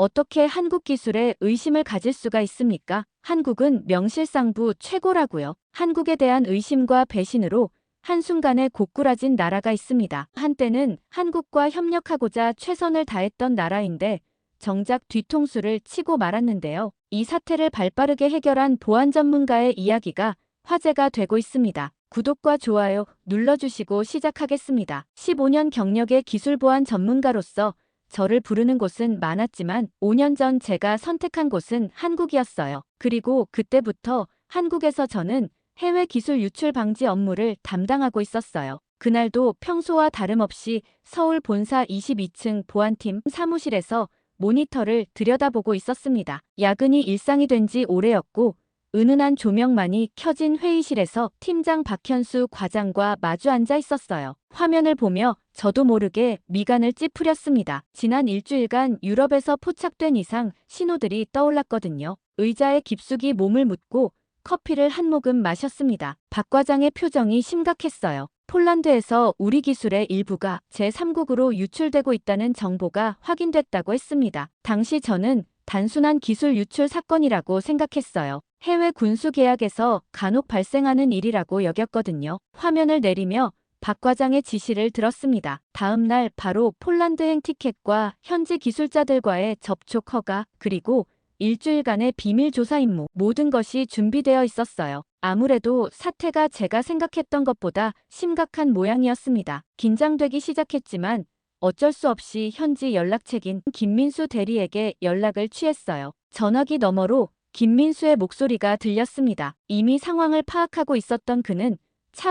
어떻게 한국 기술에 의심을 가질 수가 있습니까? 한국은 명실상부 최고라고요. 한국에 대한 의심과 배신으로 한순간에 고꾸라진 나라가 있습니다. 한때는 한국과 협력하고자 최선을 다했던 나라인데 정작 뒤통수를 치고 말았는데요. 이 사태를 발빠르게 해결한 보안 전문가의 이야기가 화제가 되고 있습니다. 구독과 좋아요 눌러주시고 시작하겠습니다. 15년 경력의 기술보안 전문가로서 저를 부르는 곳은 많았지만 5년 전 제가 선택한 곳은 한국이었어요. 그리고 그때부터 한국에서 저는 해외 기술 유출 방지 업무를 담당하고 있었어요. 그날도 평소와 다름없이 서울 본사 22층 보안팀 사무실에서 모니터를 들여다보고 있었습니다. 야근이 일상이 된 지 오래였고 은은한 조명만이 켜진 회의실에서 팀장 박현수 과장과 마주 앉아 있었어요. 화면을 보며 저도 모르게 미간을 찌푸렸습니다. 지난 일주일간 유럽에서 포착된 이상 신호들이 떠올랐거든요. 의자에 깊숙이 몸을 묻고 커피를 한 모금 마셨습니다. 박 과장의 표정이 심각했어요. 폴란드에서 우리 기술의 일부가 제3국으로 유출되고 있다는 정보가 확인됐다고 했습니다. 당시 저는 단순한 기술 유출 사건이라고 생각했어요. 해외 군수 계약에서 간혹 발생하는 일이라고 여겼거든요. 화면을 내리며 박 과장의 지시를 들었습니다. 다음 날 바로 폴란드행 티켓과 현지 기술자들과의 접촉 허가, 그리고 일주일간의 비밀 조사 임무, 모든 것이 준비되어 있었어요. 아무래도 사태가 제가 생각했던 것보다 심각한 모양이었습니다. 긴장되기 시작했지만 어쩔 수 없이 현지 연락책인 김민수 대리에게 연락을 취했어요. 전화기 너머로 김민수의 목소리가 들렸습니다. 이미 상황을 파악하고 있었던 그는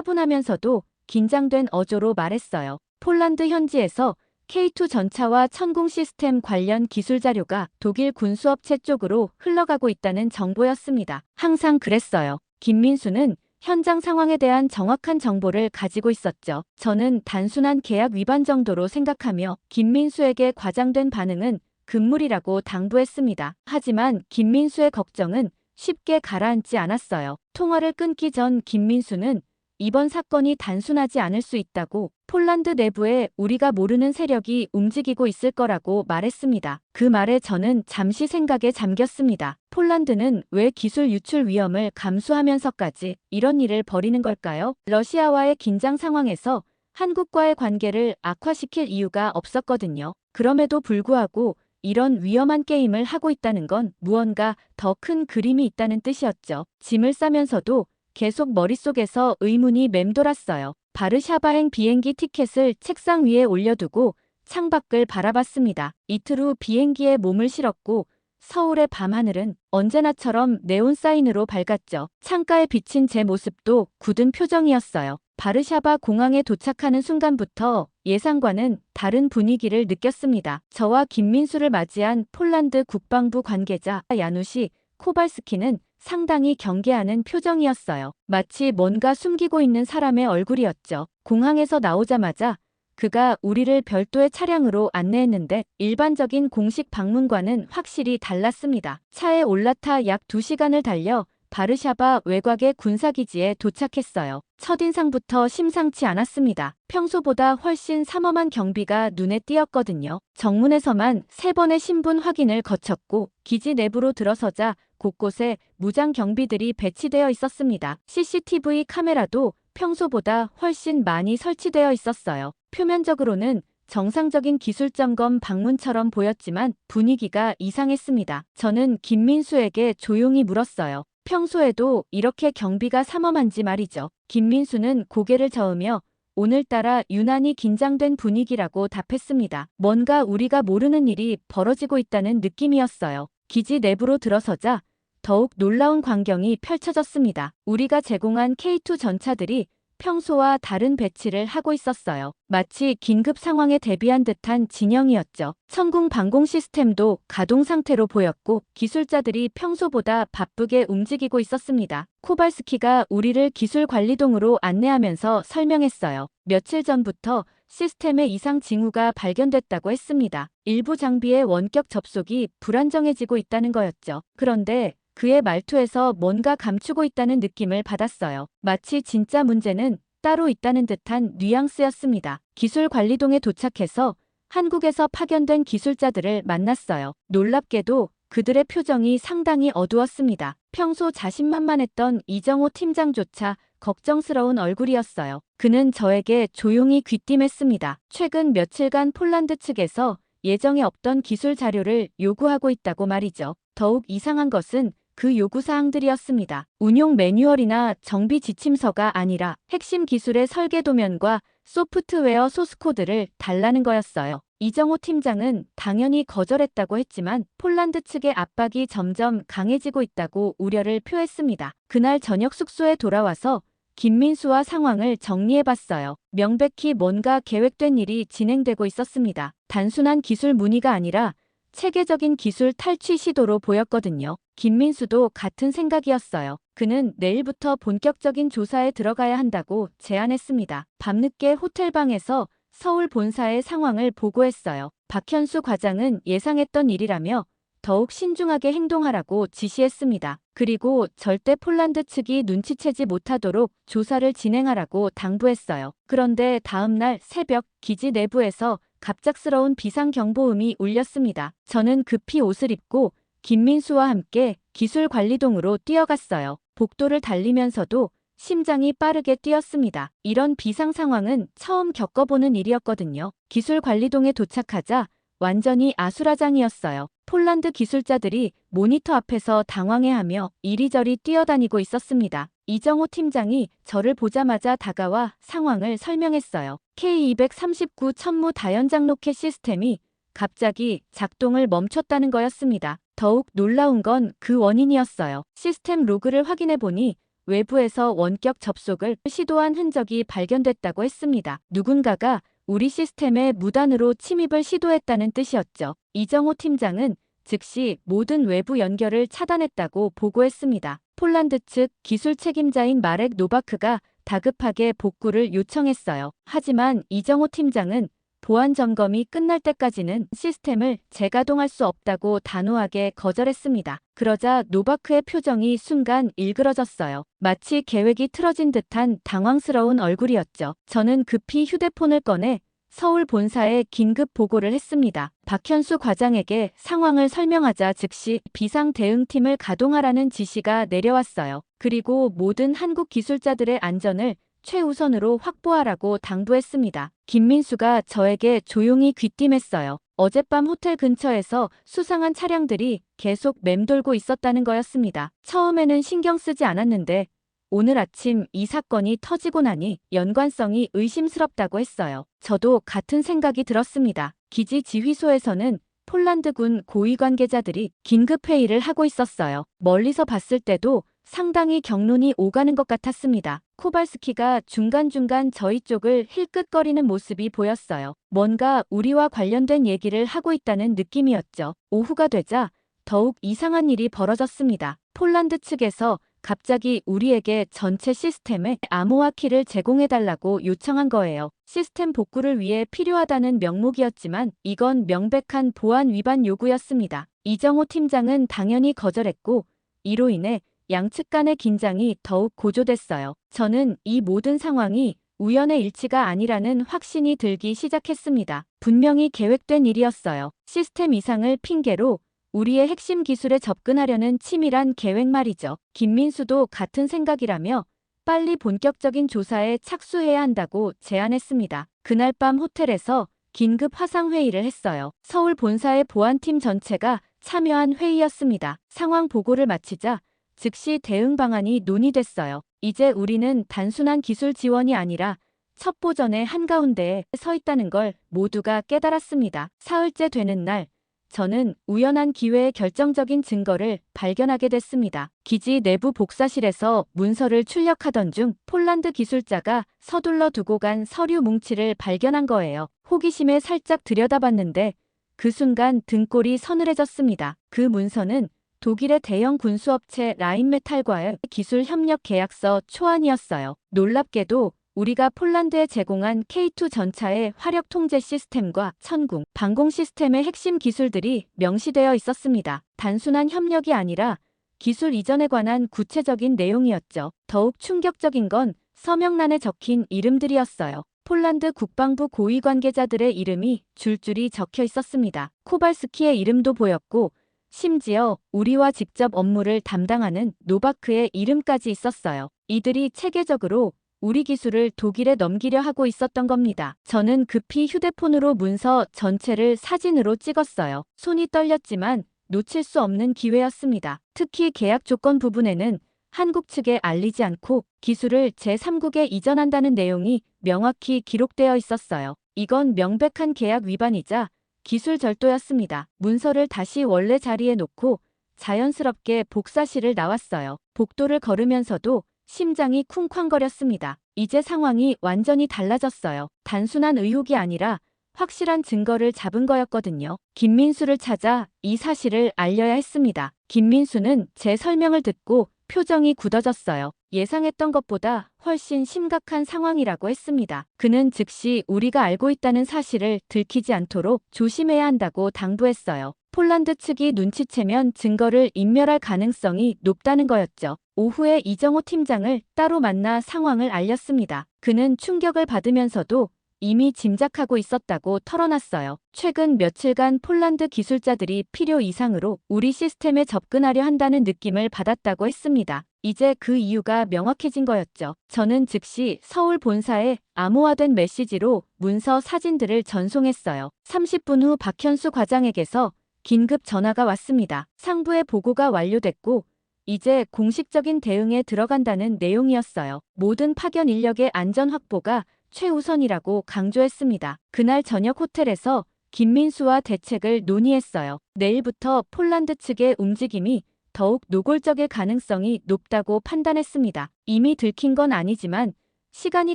차분하면서도 긴장된 어조로 말했어요. 폴란드 현지에서 K2 전차와 천궁 시스템 관련 기술 자료가 독일 군수업체 쪽으로 흘러가고 있다는 정보였습니다. 항상 그랬어요. 김민수는 현장 상황에 대한 정확한 정보를 가지고 있었죠. 저는 단순한 계약 위반 정도로 생각하며 김민수에게 과장된 반응은 금물이라고 당부했습니다. 하지만 김민수의 걱정은 쉽게 가라앉지 않았어요. 통화를 끊기 전 김민수는 이번 사건이 단순하지 않을 수 있다고, 폴란드 내부에 우리가 모르는 세력이 움직이고 있을 거라고 말했습니다. 그 말에 저는 잠시 생각에 잠겼습니다. 폴란드는 왜 기술 유출 위험을 감수하면서까지 이런 일을 벌이는 걸까요? 러시아와의 긴장 상황에서 한국과의 관계를 악화시킬 이유가 없었거든요. 그럼에도 불구하고 이런 위험한 게임을 하고 있다는 건 무언가 더 큰 그림이 있다는 뜻이었죠. 짐을 싸면서도 계속 머릿속에서 의문이 맴돌았어요. 바르샤바행 비행기 티켓을 책상 위에 올려두고 창밖을 바라봤습니다. 이틀 후 비행기에 몸을 실었고 서울의 밤하늘은 언제나처럼 네온 사인으로 밝았죠. 창가에 비친 제 모습도 굳은 표정이었어요. 바르샤바 공항에 도착하는 순간부터 예상과는 다른 분위기를 느꼈습니다. 저와 김민수를 맞이한 폴란드 국방부 관계자 야누시 코발스키는 상당히 경계하는 표정이었어요. 마치 뭔가 숨기고 있는 사람의 얼굴이었죠. 공항에서 나오자마자 그가 우리를 별도의 차량으로 안내했는데 일반적인 공식 방문과는 확실히 달랐습니다. 차에 올라타 약 2시간을 달려 바르샤바 외곽의 군사기지에 도착했어요. 첫인상부터 심상치 않았습니다. 평소보다 훨씬 삼엄한 경비가 눈에 띄었거든요. 정문에서만 3번의 신분 확인을 거쳤고 기지 내부로 들어서자 곳곳에 무장 경비들이 배치되어 있었습니다. CCTV 카메라도 평소보다 훨씬 많이 설치되어 있었어요. 표면적으로는 정상적인 기술 점검 방문처럼 보였지만 분위기가 이상했습니다. 저는 김민수에게 조용히 물었어요. 평소에도 이렇게 경비가 삼엄한지 말이죠. 김민수는 고개를 저으며 오늘따라 유난히 긴장된 분위기라고 답했습니다. 뭔가 우리가 모르는 일이 벌어지고 있다는 느낌이었어요. 기지 내부로 들어서자 더욱 놀라운 광경이 펼쳐졌습니다. 우리가 제공한 K2 전차들이 평소와 다른 배치를 하고 있었어요. 마치 긴급 상황에 대비한 듯한 진영이었죠. 천궁 방공 시스템도 가동 상태로 보였고 기술자들이 평소보다 바쁘게 움직이고 있었습니다. 코발스키가 우리를 기술관리동으로 안내하면서 설명했어요. 며칠 전부터 시스템의 이상 징후가 발견됐다고 했습니다. 일부 장비의 원격 접속이 불안정해지고 있다는 거였죠. 그런데 그의 말투에서 뭔가 감추고 있다는 느낌을 받았어요. 마치 진짜 문제는 따로 있다는 듯한 뉘앙스였습니다. 기술관리동에 도착해서 한국에서 파견된 기술자들을 만났어요. 놀랍게도 그들의 표정이 상당히 어두웠습니다. 평소 자신만만했던 이정호 팀장조차 걱정스러운 얼굴이었어요. 그는 저에게 조용히 귀띔했습니다. 최근 며칠간 폴란드 측에서 예정에 없던 기술 자료를 요구하고 있다고 말이죠. 더욱 이상한 것은 그 요구사항들이었습니다. 운용 매뉴얼이나 정비 지침서가 아니라 핵심 기술의 설계 도면과 소프트웨어 소스코드를 달라는 거였어요. 이정호 팀장은 당연히 거절했다고 했지만 폴란드 측의 압박이 점점 강해지고 있다고 우려를 표했습니다. 그날 저녁 숙소에 돌아와서 김민수와 상황을 정리해봤어요. 명백히 뭔가 계획된 일이 진행되고 있었습니다. 단순한 기술 문의가 아니라 체계적인 기술 탈취 시도로 보였거든요. 김민수도 같은 생각이었어요. 그는 내일부터 본격적인 조사에 들어가야 한다고 제안했습니다. 밤늦게 호텔방에서 서울 본사의 상황을 보고했어요. 박현수 과장은 예상했던 일이라며 더욱 신중하게 행동하라고 지시했습니다. 그리고 절대 폴란드 측이 눈치채지 못하도록 조사를 진행하라고 당부했어요. 그런데 다음날 새벽 기지 내부에서 갑작스러운 비상경보음이 울렸습니다. 저는 급히 옷을 입고 김민수와 함께 기술관리동으로 뛰어갔어요. 복도를 달리면서도 심장이 빠르게 뛰었습니다. 이런 비상 상황은 처음 겪어보는 일이었거든요. 기술관리동에 도착하자 완전히 아수라장이었어요. 폴란드 기술자들이 모니터 앞에서 당황해하며 이리저리 뛰어다니고 있었습니다. 이정호 팀장이 저를 보자마자 다가와 상황을 설명했어요. K239 천무 다연장 로켓 시스템이 갑자기 작동을 멈췄다는 거였습니다. 더욱 놀라운 건 그 원인이었어요. 시스템 로그를 확인해 보니 외부에서 원격 접속을 시도한 흔적이 발견됐다고 했습니다. 누군가가 우리 시스템에 무단으로 침입을 시도했다는 뜻이었죠. 이정호 팀장은 즉시 모든 외부 연결을 차단했다고 보고했습니다. 폴란드 측 기술 책임자인 마렉 노바크가 다급하게 복구를 요청했어요. 하지만 이정호 팀장은 보안 점검이 끝날 때까지는 시스템을 재가동할 수 없다고 단호하게 거절했습니다. 그러자 노바크의 표정이 순간 일그러졌어요. 마치 계획이 틀어진 듯한 당황스러운 얼굴이었죠. 저는 급히 휴대폰을 꺼내 서울 본사에 긴급 보고를 했습니다. 박현수 과장에게 상황을 설명하자 즉시 비상대응팀을 가동하라는 지시가 내려왔어요. 그리고 모든 한국 기술자들의 안전을 최우선으로 확보하라고 당부했습니다. 김민수가 저에게 조용히 귀띔했어요. 어젯밤 호텔 근처에서 수상한 차량들이 계속 맴돌고 있었다는 거였습니다. 처음에는 신경 쓰지 않았는데 오늘 아침 이 사건이 터지고 나니 연관성이 의심스럽다고 했어요. 저도 같은 생각이 들었습니다. 기지 지휘소에서는 폴란드군 고위 관계자들이 긴급 회의를 하고 있었어요. 멀리서 봤을 때도 상당히 경론이 오가는 것 같았습니다. 코발스키가 중간중간 저희 쪽을 힐끗거리는 모습이 보였어요. 뭔가 우리와 관련된 얘기를 하고 있다는 느낌이었죠. 오후가 되자 더욱 이상한 일이 벌어졌습니다. 폴란드 측에서 갑자기 우리에게 전체 시스템에 암호화 키를 제공해달라고 요청한 거예요. 시스템 복구를 위해 필요하다는 명목이었지만 이건 명백한 보안 위반 요구였습니다. 이정호 팀장은 당연히 거절했고 이로 인해 양측 간의 긴장이 더욱 고조됐어요. 저는 이 모든 상황이 우연의 일치가 아니라는 확신이 들기 시작했습니다. 분명히 계획된 일이었어요. 시스템 이상을 핑계로 우리의 핵심 기술에 접근하려는 치밀한 계획 말이죠. 김민수도 같은 생각이라며 빨리 본격적인 조사에 착수해야 한다고 제안했습니다. 그날 밤 호텔에서 긴급 화상회의를 했어요. 서울 본사의 보안팀 전체가 참여한 회의였습니다. 상황 보고를 마치자 즉시 대응 방안이 논의됐어요. 이제 우리는 단순한 기술 지원이 아니라 첩보전의 한가운데에 서 있다는 걸 모두가 깨달았습니다. 사흘째 되는 날, 저는 우연한 기회에 결정적인 증거를 발견하게 됐습니다. 기지 내부 복사실에서 문서를 출력하던 중 폴란드 기술자가 서둘러 두고 간 서류 뭉치를 발견한 거예요. 호기심에 살짝 들여다봤는데 그 순간 등골이 서늘해졌습니다. 그 문서는 독일의 대형 군수업체 라인메탈과의 기술 협력 계약서 초안이었어요. 놀랍게도 우리가 폴란드에 제공한 K2 전차의 화력 통제 시스템과 천궁, 방공 시스템의 핵심 기술들이 명시되어 있었습니다. 단순한 협력이 아니라 기술 이전에 관한 구체적인 내용이었죠. 더욱 충격적인 건 서명란에 적힌 이름들이었어요. 폴란드 국방부 고위 관계자들의 이름이 줄줄이 적혀 있었습니다. 코발스키의 이름도 보였고 심지어 우리와 직접 업무를 담당하는 노바크의 이름까지 있었어요. 이들이 체계적으로 우리 기술을 독일에 넘기려 하고 있었던 겁니다. 저는 급히 휴대폰으로 문서 전체를 사진으로 찍었어요. 손이 떨렸지만 놓칠 수 없는 기회였습니다. 특히 계약 조건 부분에는 한국 측에 알리지 않고 기술을 제3국에 이전한다는 내용이 명확히 기록되어 있었어요. 이건 명백한 계약 위반이자 기술 절도였습니다. 문서를 다시 원래 자리에 놓고 자연스럽게 복사실을 나왔어요. 복도를 걸으면서도 심장이 쿵쾅거렸습니다. 이제 상황이 완전히 달라졌어요. 단순한 의혹이 아니라 확실한 증거를 잡은 거였거든요. 김민수를 찾아 이 사실을 알려야 했습니다. 김민수는 제 설명을 듣고 표정이 굳어졌어요. 예상했던 것보다 훨씬 심각한 상황이라고 했습니다. 그는 즉시 우리가 알고 있다는 사실을 들키지 않도록 조심해야 한다고 당부했어요. 폴란드 측이 눈치채면 증거를 인멸할 가능성이 높다는 거였죠. 오후에 이정호 팀장을 따로 만나 상황을 알렸습니다. 그는 충격을 받으면서도 이미 짐작하고 있었다고 털어놨어요. 최근 며칠간 폴란드 기술자들이 필요 이상으로 우리 시스템에 접근하려 한다는 느낌을 받았다고 했습니다. 이제 그 이유가 명확해진 거였죠. 저는 즉시 서울 본사에 암호화된 메시지로 문서 사진들을 전송했어요. 30분 후 박현수 과장에게서 긴급 전화가 왔습니다. 상부의 보고가 완료됐고 이제 공식적인 대응에 들어간다는 내용이었어요. 모든 파견 인력의 안전 확보가 최우선이라고 강조했습니다. 그날 저녁 호텔에서 김민수와 대책을 논의했어요. 내일부터 폴란드 측의 움직임이 더욱 노골적일 가능성이 높다고 판단했습니다. 이미 들킨 건 아니지만 시간이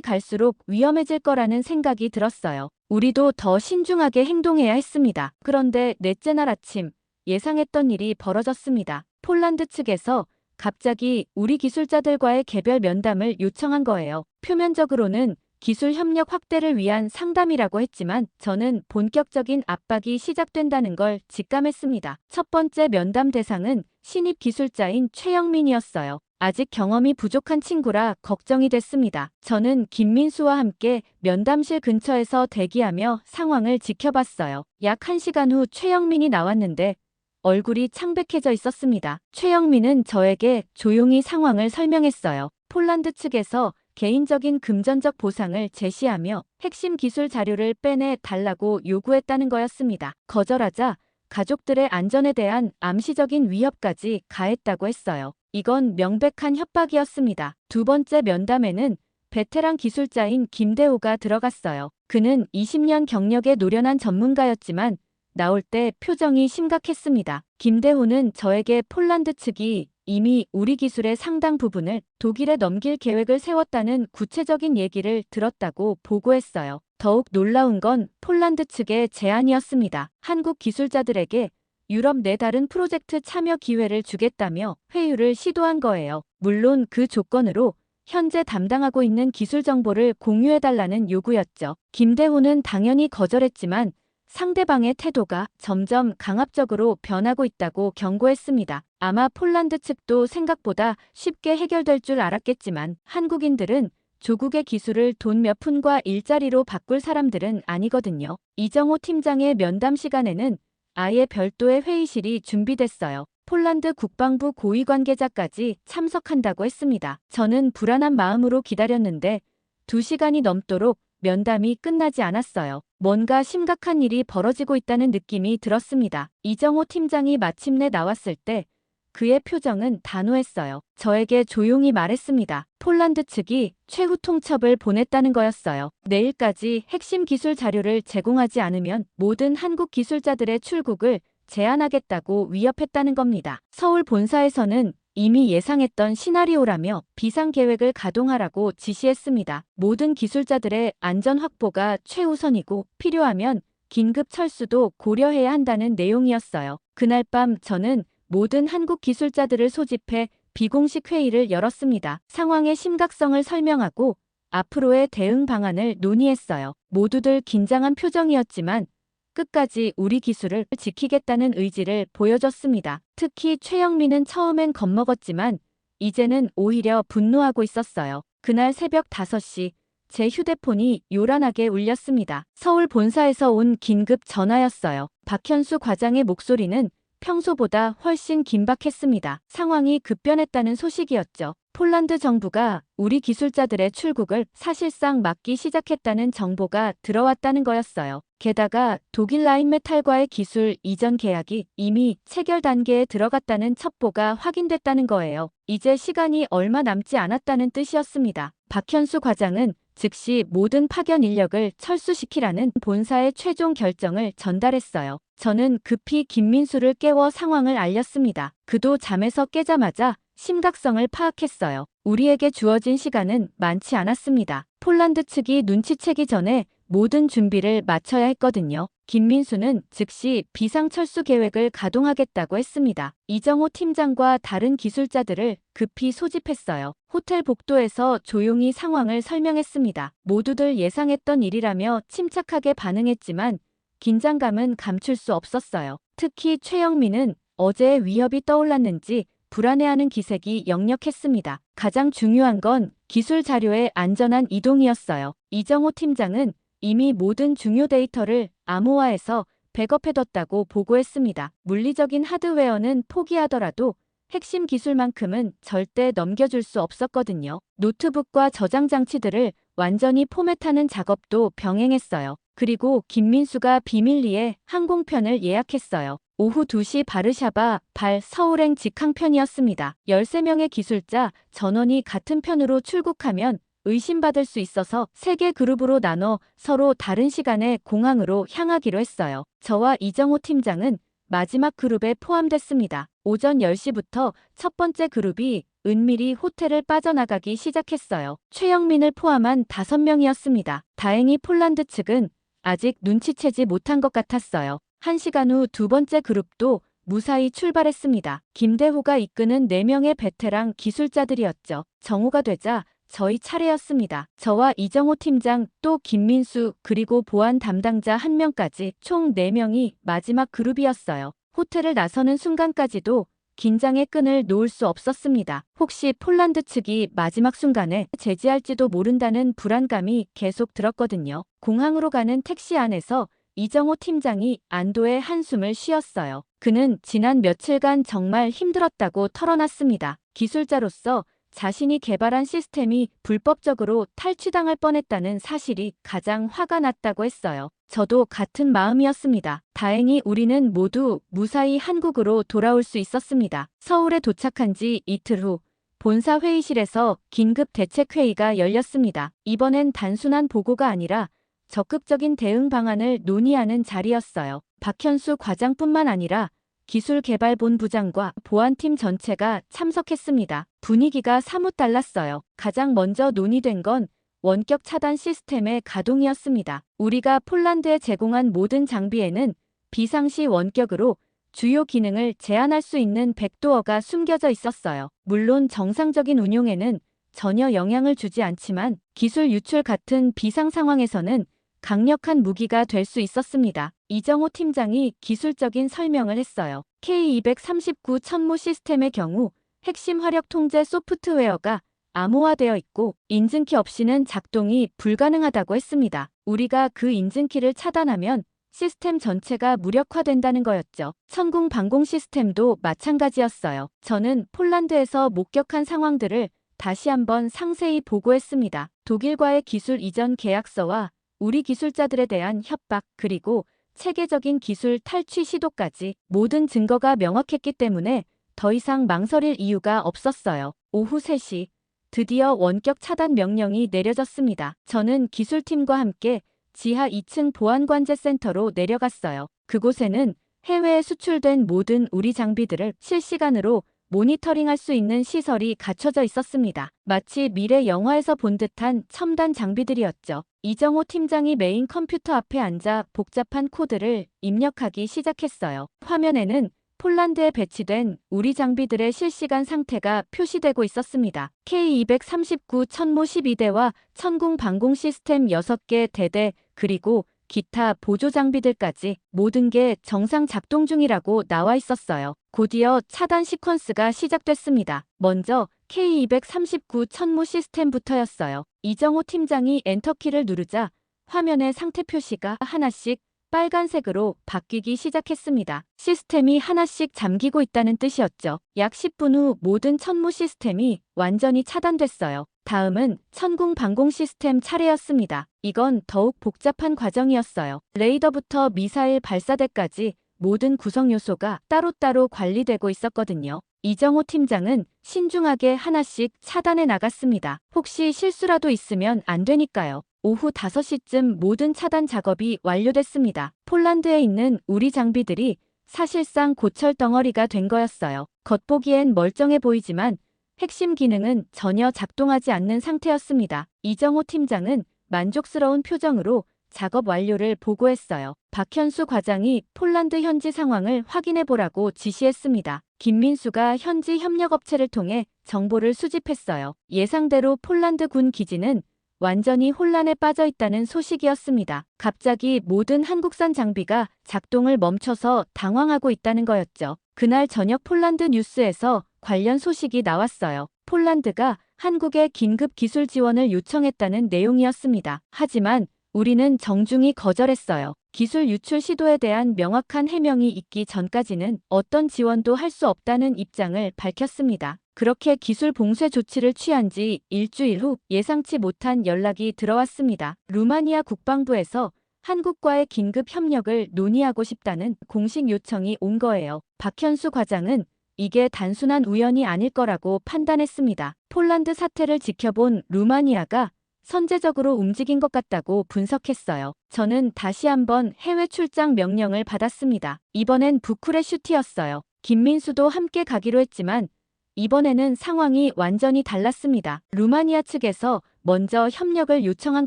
갈수록 위험해질 거라는 생각이 들었어요. 우리도 더 신중하게 행동해야 했습니다. 그런데 넷째 날 아침 예상했던 일이 벌어졌습니다. 폴란드 측에서 갑자기 우리 기술자들과의 개별 면담을 요청한 거예요. 표면적으로는 기술 협력 확대를 위한 상담이라고 했지만 저는 본격적인 압박이 시작된다는 걸 직감했습니다. 첫 번째 면담 대상은 신입 기술자인 최영민이었어요. 아직 경험이 부족한 친구라 걱정이 됐습니다. 저는 김민수와 함께 면담실 근처에서 대기하며 상황을 지켜봤어요. 약 1시간 후 최영민이 나왔는데 얼굴이 창백해져 있었습니다. 최영민은 저에게 조용히 상황을 설명했어요. 폴란드 측에서 개인적인 금전적 보상을 제시하며 핵심 기술 자료를 빼내 달라고 요구했다는 거였습니다. 거절하자 가족들의 안전에 대한 암시적인 위협까지 가했다고 했어요. 이건 명백한 협박이었습니다. 두 번째 면담에는 베테랑 기술자인 김대호가 들어갔어요. 그는 20년 경력의 노련한 전문가였지만 나올 때 표정이 심각했습니다. 김대호는 저에게 폴란드 측이 이미 우리 기술의 상당 부분을 독일에 넘길 계획을 세웠다는 구체적인 얘기를 들었다고 보고했어요. 더욱 놀라운 건 폴란드 측의 제안이었습니다. 한국 기술자들에게 유럽 내 다른 프로젝트 참여 기회를 주겠다며 회유를 시도한 거예요. 물론 그 조건으로 현재 담당하고 있는 기술 정보를 공유해달라는 요구였죠. 김대호는 당연히 거절했지만 상대방의 태도가 점점 강압적으로 변하고 있다고 경고했습니다. 아마 폴란드 측도 생각보다 쉽게 해결될 줄 알았겠지만 한국인들은 조국의 기술을 돈 몇 푼과 일자리로 바꿀 사람들은 아니거든요. 이정호 팀장의 면담 시간에는 아예 별도의 회의실이 준비됐어요. 폴란드 국방부 고위 관계자까지 참석한다고 했습니다. 저는 불안한 마음으로 기다렸는데 2시간이 넘도록 면담이 끝나지 않았어요. 뭔가 심각한 일이 벌어지고 있다는 느낌이 들었습니다. 이정호 팀장이 마침내 나왔을 때 그의 표정은 단호했어요. 저에게 조용히 말했습니다. 폴란드 측이 최후 통첩을 보냈다는 거였어요. 내일까지 핵심 기술 자료를 제공하지 않으면 모든 한국 기술자들의 출국을 제한하겠다고 위협했다는 겁니다. 서울 본사에서는 이미 예상했던 시나리오라며 비상계획을 가동하라고 지시했습니다. 모든 기술자들의 안전 확보가 최우선이고 필요하면 긴급 철수도 고려해야 한다는 내용이었어요. 그날 밤 저는 모든 한국 기술자들을 소집해 비공식 회의를 열었습니다. 상황의 심각성을 설명하고 앞으로의 대응 방안을 논의했어요. 모두들 긴장한 표정이었지만 끝까지 우리 기술을 지키겠다는 의지를 보여줬습니다. 특히 최영민은 처음엔 겁먹었지만 이제는 오히려 분노하고 있었어요. 그날 새벽 5시 제 휴대폰이 요란하게 울렸습니다. 서울 본사에서 온 긴급 전화였어요. 박현수 과장의 목소리는 평소보다 훨씬 긴박했습니다. 상황이 급변했다는 소식이었죠. 폴란드 정부가 우리 기술자들의 출국을 사실상 막기 시작했다는 정보가 들어왔다는 거였어요. 게다가 독일 라인메탈과의 기술 이전 계약이 이미 체결 단계에 들어갔다는 첩보가 확인됐다는 거예요. 이제 시간이 얼마 남지 않았다는 뜻이었습니다. 박현수 과장은 즉시 모든 파견 인력을 철수시키라는 본사의 최종 결정을 전달했어요. 저는 급히 김민수를 깨워 상황을 알렸습니다. 그도 잠에서 깨자마자 심각성을 파악했어요. 우리에게 주어진 시간은 많지 않았습니다. 폴란드 측이 눈치채기 전에 모든 준비를 마쳐야 했거든요. 김민수는 즉시 비상철수 계획을 가동하겠다고 했습니다. 이정호 팀장과 다른 기술자들을 급히 소집했어요. 호텔 복도에서 조용히 상황을 설명했습니다. 모두들 예상했던 일이라며 침착하게 반응했지만 긴장감은 감출 수 없었어요. 특히 최영민은 어제의 위협이 떠올랐는지 불안해하는 기색이 역력했습니다. 가장 중요한 건 기술 자료의 안전한 이동이었어요. 이정호 팀장은 이미 모든 중요 데이터를 암호화해서 백업해뒀다고 보고했습니다. 물리적인 하드웨어는 포기하더라도 핵심 기술만큼은 절대 넘겨줄 수 없었거든요. 노트북과 저장 장치들을 완전히 포맷하는 작업도 병행했어요. 그리고 김민수가 비밀리에 항공편을 예약했어요. 오후 2시 바르샤바 발 서울행 직항편이었습니다. 13명의 기술자 전원이 같은 편으로 출국하면 의심받을 수 있어서 3개 그룹으로 나눠 서로 다른 시간에 공항으로 향하기로 했어요. 저와 이정호 팀장은 마지막 그룹에 포함됐습니다. 오전 10시부터 첫 번째 그룹이 은밀히 호텔을 빠져나가기 시작했어요. 최영민을 포함한 5명이었습니다. 다행히 폴란드 측은 아직 눈치채지 못한 것 같았어요. 1시간 후 두 번째 그룹도 무사히 출발했습니다. 김대호가 이끄는 4명의 베테랑 기술자들이었죠. 정오가 되자 저희 차례였습니다. 저와 이정호 팀장 또 김민수 그리고 보안 담당자 1명까지 총 4명이 마지막 그룹이었어요. 호텔을 나서는 순간까지도 긴장의 끈을 놓을 수 없었습니다. 혹시 폴란드 측이 마지막 순간에 제지할지도 모른다는 불안감이 계속 들었거든요. 공항으로 가는 택시 안에서 이정호 팀장이 안도의 한숨을 쉬었어요. 그는 지난 며칠간 정말 힘들었다고 털어놨습니다. 기술자로서 자신이 개발한 시스템이 불법적으로 탈취당할 뻔했다는 사실이 가장 화가 났다고 했어요. 저도 같은 마음이었습니다. 다행히 우리는 모두 무사히 한국으로 돌아올 수 있었습니다. 서울에 도착한 지 이틀 후 본사 회의실에서 긴급 대책회의가 열렸습니다. 이번엔 단순한 보고가 아니라 적극적인 대응 방안을 논의하는 자리였어요. 박현수 과장뿐만 아니라 기술개발본부장과 보안팀 전체가 참석했습니다. 분위기가 사뭇 달랐어요. 가장 먼저 논의된 건 원격 차단 시스템의 가동이었습니다. 우리가 폴란드에 제공한 모든 장비에는 비상시 원격으로 주요 기능을 제한할 수 있는 백도어가 숨겨져 있었어요. 물론 정상적인 운용에는 전혀 영향을 주지 않지만 기술 유출 같은 비상 상황에서는 강력한 무기가 될 수 있었습니다. 이정호 팀장이 기술적인 설명을 했어요. K239 천무 시스템의 경우 핵심 화력 통제 소프트웨어가 암호화되어 있고 인증키 없이는 작동이 불가능하다고 했습니다. 우리가 그 인증키를 차단하면 시스템 전체가 무력화된다는 거였죠. 천궁 방공 시스템도 마찬가지였어요. 저는 폴란드에서 목격한 상황들을 다시 한번 상세히 보고했습니다. 독일과의 기술 이전 계약서와 우리 기술자들에 대한 협박 그리고 체계적인 기술 탈취 시도까지 모든 증거가 명확했기 때문에 더 이상 망설일 이유가 없었어요. 오후 3시 드디어 원격 차단 명령이 내려졌습니다. 저는 기술팀과 함께 지하 2층 보안관제센터로 내려갔어요. 그곳에는 해외에 수출된 모든 우리 장비들을 실시간으로 모니터링할 수 있는 시설이 갖춰져 있었습니다. 마치 미래 영화에서 본 듯한 첨단 장비들이었죠. 이정호 팀장이 메인 컴퓨터 앞에 앉아 복잡한 코드를 입력하기 시작했어요. 화면에는 폴란드에 배치된 우리 장비들의 실시간 상태가 표시되고 있었습니다. K239 천무 12대와 천궁 방공 시스템 6개 대대 그리고 기타 보조 장비들까지 모든 게 정상 작동 중이라고 나와 있었어요. 곧이어 차단 시퀀스가 시작됐습니다. 먼저 K239 천무 시스템부터였어요. 이정호 팀장이 엔터키를 누르자 화면의 상태 표시가 하나씩 빨간색으로 바뀌기 시작했습니다. 시스템이 하나씩 잠기고 있다는 뜻이었죠. 약 10분 후 모든 천무 시스템이 완전히 차단됐어요. 다음은 천궁 방공 시스템 차례였습니다. 이건 더욱 복잡한 과정이었어요. 레이더부터 미사일 발사대까지 모든 구성 요소가 따로따로 관리되고 있었거든요. 이정호 팀장은 신중하게 하나씩 차단해 나갔습니다. 혹시 실수라도 있으면 안 되니까요. 오후 5시쯤 모든 차단 작업이 완료됐습니다. 폴란드에 있는 우리 장비들이 사실상 고철 덩어리가 된 거였어요. 겉보기엔 멀쩡해 보이지만 핵심 기능은 전혀 작동하지 않는 상태였습니다. 이정호 팀장은 만족스러운 표정으로 작업 완료를 보고했어요. 박현수 과장이 폴란드 현지 상황을 확인해 보라고 지시했습니다. 김민수가 현지 협력업체를 통해 정보를 수집했어요. 예상대로 폴란드 군 기지는 완전히 혼란에 빠져 있다는 소식이었습니다. 갑자기 모든 한국산 장비가 작동을 멈춰서 당황하고 있다는 거였죠. 그날 저녁 폴란드 뉴스에서 관련 소식이 나왔어요. 폴란드가 한국에 긴급 기술 지원을 요청했다는 내용이었습니다. 하지만 우리는 정중히 거절했어요. 기술 유출 시도에 대한 명확한 해명이 있기 전까지는 어떤 지원도 할 수 없다는 입장을 밝혔습니다. 그렇게 기술 봉쇄 조치를 취한 지 일주일 후 예상치 못한 연락이 들어왔습니다. 루마니아 국방부에서 한국과의 긴급 협력을 논의하고 싶다는 공식 요청이 온 거예요. 박현수 과장은 이게 단순한 우연이 아닐 거라고 판단했습니다. 폴란드 사태를 지켜본 루마니아가 선제적으로 움직인 것 같다고 분석했어요. 저는 다시 한번 해외 출장 명령을 받았습니다. 이번엔 부쿠레슈티였어요. 김민수도 함께 가기로 했지만 이번에는 상황이 완전히 달랐습니다. 루마니아 측에서 먼저 협력을 요청한